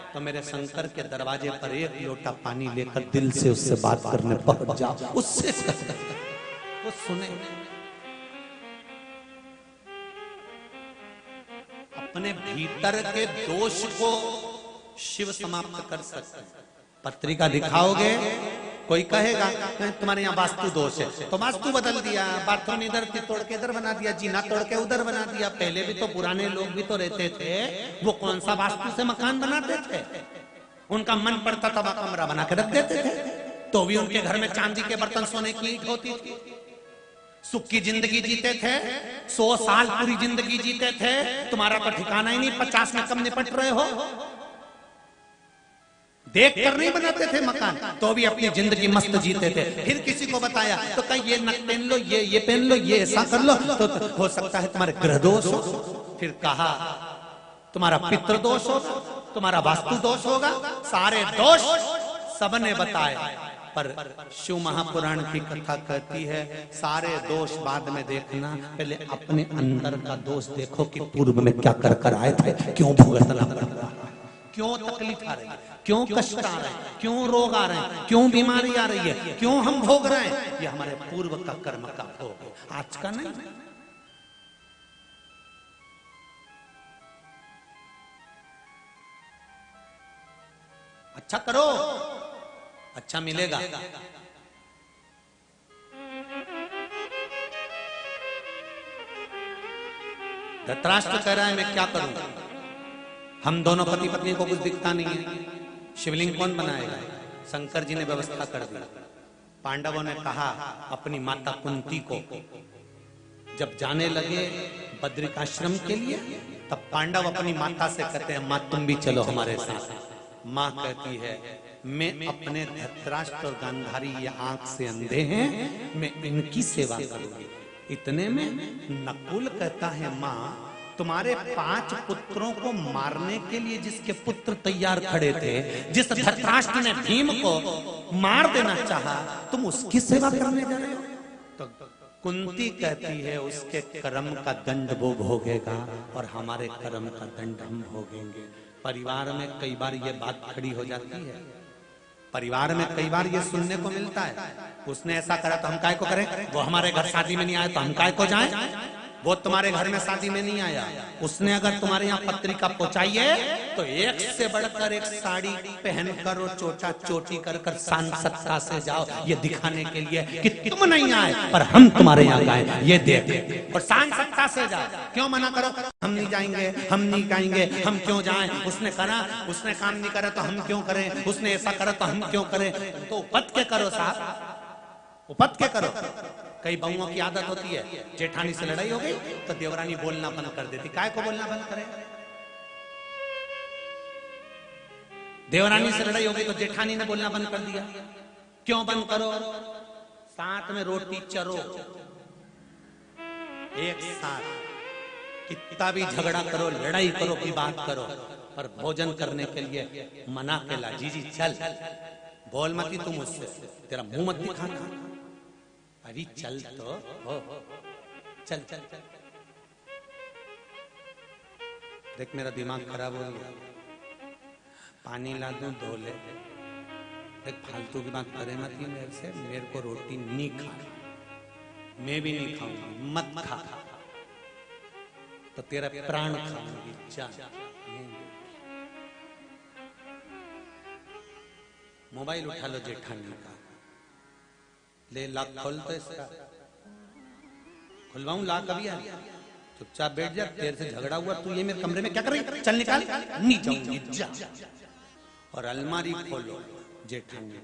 तो मेरे शंकर के दरवाजे पर एक लोटा पानी लेकर दिल से उससे बात करने पहुंच जाओ, उससे वो सुने। अपने भीतर के दोष को शिव समाप्त कर सकते हैं। पत्रिका दिखाओगे, कोई कहेगा तुम्हारे यहाँ वास्तु दोष है, तो वास्तु बदल दिया, बाथरूम इधर थी तोड़ के इधर बना दिया, जीना तोड़ के उधर बना दिया। पहले भी तो पुराने लोग भी तो रहते थे, वो कौन सा वास्तु से मकान बनाते थे? उनका मन पड़ता था वहां कमरा बना के रख देते थे, तो भी उनके घर में चांदी के बर्तन सोने की ईंट होती थी। सुख की जिंदगी जीते थे, 100 साल पूरी जिंदगी जीते थे। तुम्हारा तो ठिकाना ही नहीं, 50 में कम निपट रहे हो। देख कर नहीं बनाते थे मकान, तो भी अपनी जिंदगी मस्त जीते थे। फिर किसी को बताया तो कहीं ये नक पहन लो, ये पहन लो, ये ऐसा कर लो, तो हो सकता है तुम्हारे ग्रह दोष हो। फिर कहा तुम्हारा पितृ दोष होगा, तुम्हारा वास्तु दोष होगा, सारे दोष सबने बताए। पर शिव महापुराण की कथा कहती है सारे दोष बाद में देखना, पहले अपने अंदर का दोष देखो कि पूर्व में क्या कर कर आए थे, क्यों भुगतना पड़ रहा, क्यों तकलीफ आ रही है, क्यों कष्ट आ रहे हैं, क्यों रोग आ रहे हैं, क्यों बीमारी आ रही है, क्यों हम भोग रहे हैं। ये हमारे पूर्व का कर्म का भोग है, आज का नहीं। अच्छा करो, अच्छा मिलेगा। धृतराष्ट्र कह रहा है मैं क्या करूं, हम दोनों पति पत्नी को कुछ दिखता नहीं है, शिवलिंग कौन बनाएगा? शंकर जी ने व्यवस्था कर दी। पांडवों ने कहा अपनी माता कुंती को, जब जाने लगे बद्रिकाश्रम के लिए, तब पांडव अपनी माता से कहते हैं माँ तुम भी चलो हमारे साथ। माँ कहती है मैं अपने धृतराष्ट्र और गांधारी ये आंख से अंधे हैं, मैं इनकी सेवा करूंगी। इतने में नकुल कहता है माँ तुम्हारे 5 पुत्रों को मारने के लिए जिसके पुत्र तैयार खड़े थे, जिस धृतराष्ट्र ने भीम को मार देना चाहा, तुम उसकी सेवा करने जा रहे हो? तो कुंती कहती है उसके कर्म का दंड वो भोगेगा और हमारे कर्म का दंड हम भोगेंगे। परिवार में कई बार ये बात खड़ी हो जाती है, परिवार में कई बार ये सुनने को मिलता है उसने ऐसा करा तो हम काय को करें, वो हमारे घर शादी में नहीं आया तो हम काय को जाएं, वो तुम्हारे घर में शादी में नहीं आया, उसने अगर तुम्हारे यहाँ पत्रिका पहुंचाई है तो एक से बढ़कर एक साड़ी पहनकर और चोटा चोटी कर कर शान सत्ता से जाओ, ये दिखाने के लिए कि तुम नहीं आए पर हम तुम्हारे यहाँ गए, ये देख, और शान सत्ता से जाओ। क्यों मना करो, हम नहीं जाएंगे, हम नहीं जाएंगे, हम क्यों जाएं? उसने करा, उसने काम नहीं करा तो हम क्यों करें, उसने ऐसा करा तो हम क्यों करें? तो उपत के करो साहब, उपत के करो। कई बहुओं की आदत होती है, जेठानी से लड़ाई हो गई तो देवरानी बोलना बंद कर देती। काय को बोलना बंद करे? देवरानी से लड़ाई हो गई तो जेठानी ने बोलना बंद कर दिया। क्यों बंद करो? साथ में रोटी चरो, एक साथ कितना भी झगड़ा करो, लड़ाई करो की बात करो, पर भोजन करने के लिए मना केला, जी जी चल, बोल मती तुम उससे, तेरा मुंह मत दिखाना, अभी चल तो हो, चल चल चल। देख मेरा दिमाग खराब हो गया, पानी ला दूं धो ले। देख फालतू की बात करे मत मेरे से, मेरे को रोटी नहीं खा, मैं भी नहीं खाऊंगी, मत खा, तो तेरा प्राण खाऊंगी, जा। मोबाइल उठा लो जेठानी का, ले लाख खोल तो इसका, खुलवाऊं लाख अभी? चुपचाप बैठ जा, तेरे से झगड़ा हुआ, तू ये मेरे कमरे में क्या कर रही? चल निकाल, नहीं जाऊंगी, जा। और अलमारी खोलो, जेठानी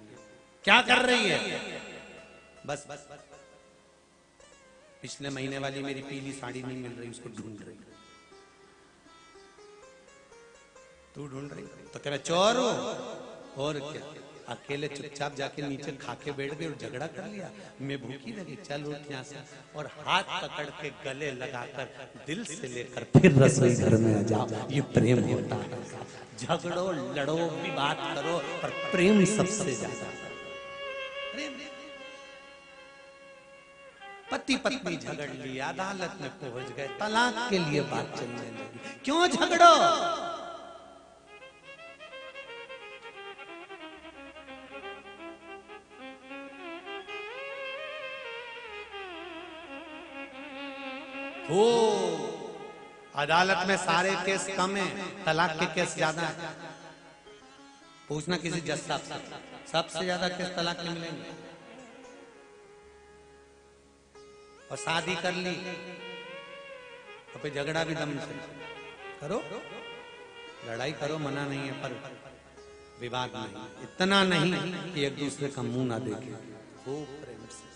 क्या कर रही है? बस पिछले महीने वाली मेरी पीली साड़ी नहीं मिल रही, उसको ढूंढ रही। तू ढूंढ रही तो क्या मैं चोर हूं? और क्या, अकेले चुपचाप जाके नीचे खाके बैठ गए और झगड़ा कर लिया, मैं भूखी लगी, चल उठ यहाँ से, और हाथ पकड़ के गले लगाकर दिल से लेकर फिर रसोई घर में आ जाओ। ये प्रेम होता है। झगड़ो लड़ो भी बात करो, पर प्रेम सबसे ज्यादा। पति पत्नी झगड़ ली, अदालत में पहुंच गए, तलाक के लिए बात चलने लगी। क्यों झगड़ो? हो अदालत में सारे केस कम है, तलाक के केस ज्यादा है। पूछना किसी जज साहब से, सबसे ज्यादा केस तलाक के मिलेंगे। और शादी कर ली तो फिर झगड़ा भी दम से करो, लड़ाई करो, मना नहीं है, पर विवाद नहीं, इतना नहीं कि एक दूसरे का मुंह ना देखे, खूब प्रेम से।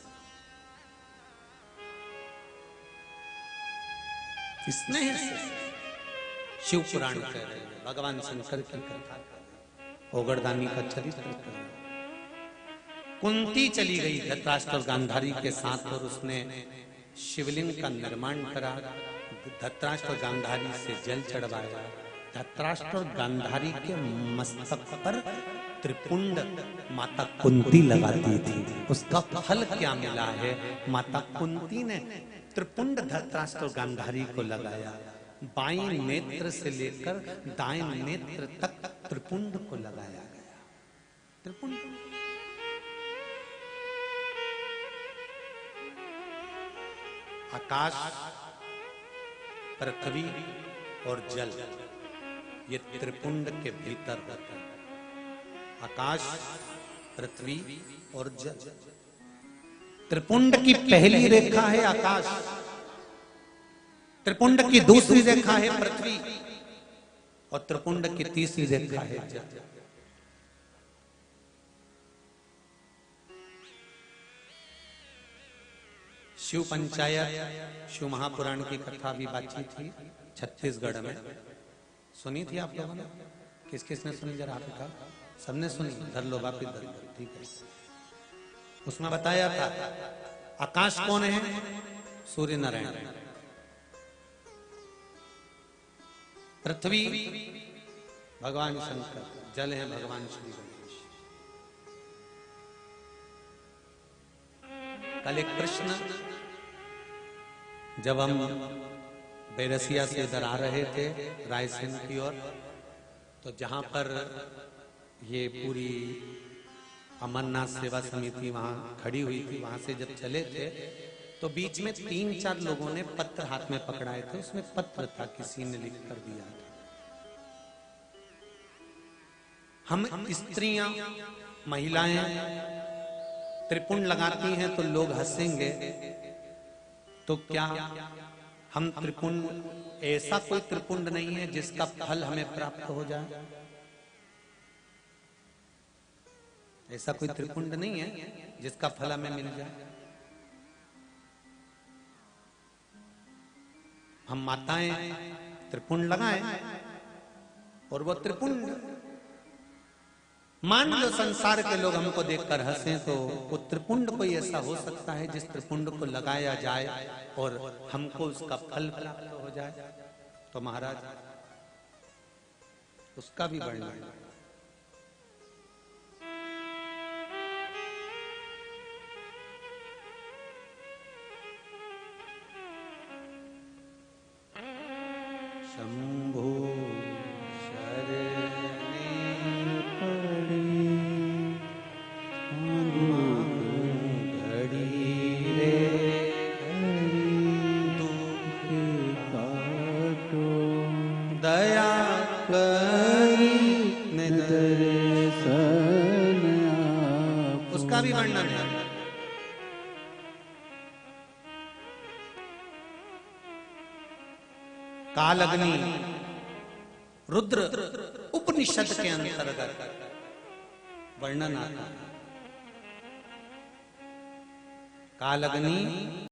स्नेह से शिव पुराण कह रहे हैं, भगवान शंकर की कथा, ओगरदानी का चरित्र कर रहे हैं। कुंती चली गई धृतराष्ट्र और गांधारी के साथ और उसने शिवलिंग का निर्माण करा, धृतराष्ट्र और गांधारी से जल चढ़वाया। धृतराष्ट्र और गांधारी के मस्तक पर त्रिपुंड माता कुंती लगाती थी। उसका फल क्या मिला है? माता कुंती ने त्रिपुंड धृतराष्ट्र और गांधारी को लगाया। बाईं नेत्र से लेकर दाएं नेत्र तक त्रिपुंड को लगाया गया। त्रिपुंड आकाश, पृथ्वी और जल, ये त्रिपुंड के भीतर होता है। आकाश, पृथ्वी और जल। त्रिपुंड की पहली रेखा है आकाश, त्रिपुंड की दूसरी रेखा है पृथ्वी और त्रिपुंड की तीसरी रेखा है जल। शिव पंचायत, शिव महापुराण की कथा भी बातचीत थी छत्तीसगढ़ में, सुनी थी आप लोगों ने? किस किस ने सुनी? जरा आप कहा। सबने सुनी? धर लो वापिस धर लो, ठीक है। उसमें बताया था आकाश कौन है? सूर्य नारायण। पृथ्वी भगवान शंकर, जल है भगवान श्री गणेश। कल एक प्रश्न, जब हम बैरसिया से इधर आ रहे थे रायसेन की ओर, तो जहां पर ये पूरी अमरनाथ सेवा समिति वहां खड़ी हुई थी, वहां से जब चले थे तो बीच में 3-4 लोगों ने पत्र हाथ में पकड़ाए थे। उसमें पत्र था, किसी ने लिख कर दिया था, हम स्त्रियां महिलाएं त्रिपुंड लगाती हैं तो लोग हंसेंगे, तो क्या हम त्रिपुंड, ऐसा कोई त्रिपुंड नहीं है जिसका फल हमें प्राप्त हो जाए? ऐसा कोई त्रिपुंड नहीं है जिसका फल हमें मिल जाए। हम माताएं त्रिपुंड लगाएं और वो त्रिपुंड, मान लो संसार के लोग हमको देखकर हंसें, तो वो त्रिपुंड कोई ऐसा हो सकता है जिस त्रिपुंड को लगाया जाए और हमको उसका फल प्राप्त हो जाए? तो महाराज उसका भी वर्णन है। शंभो उसका भी वर्णन है। कालग्नि रुद्र उपनिषद के अंतर्गत वर्णन आता है। कालग्नि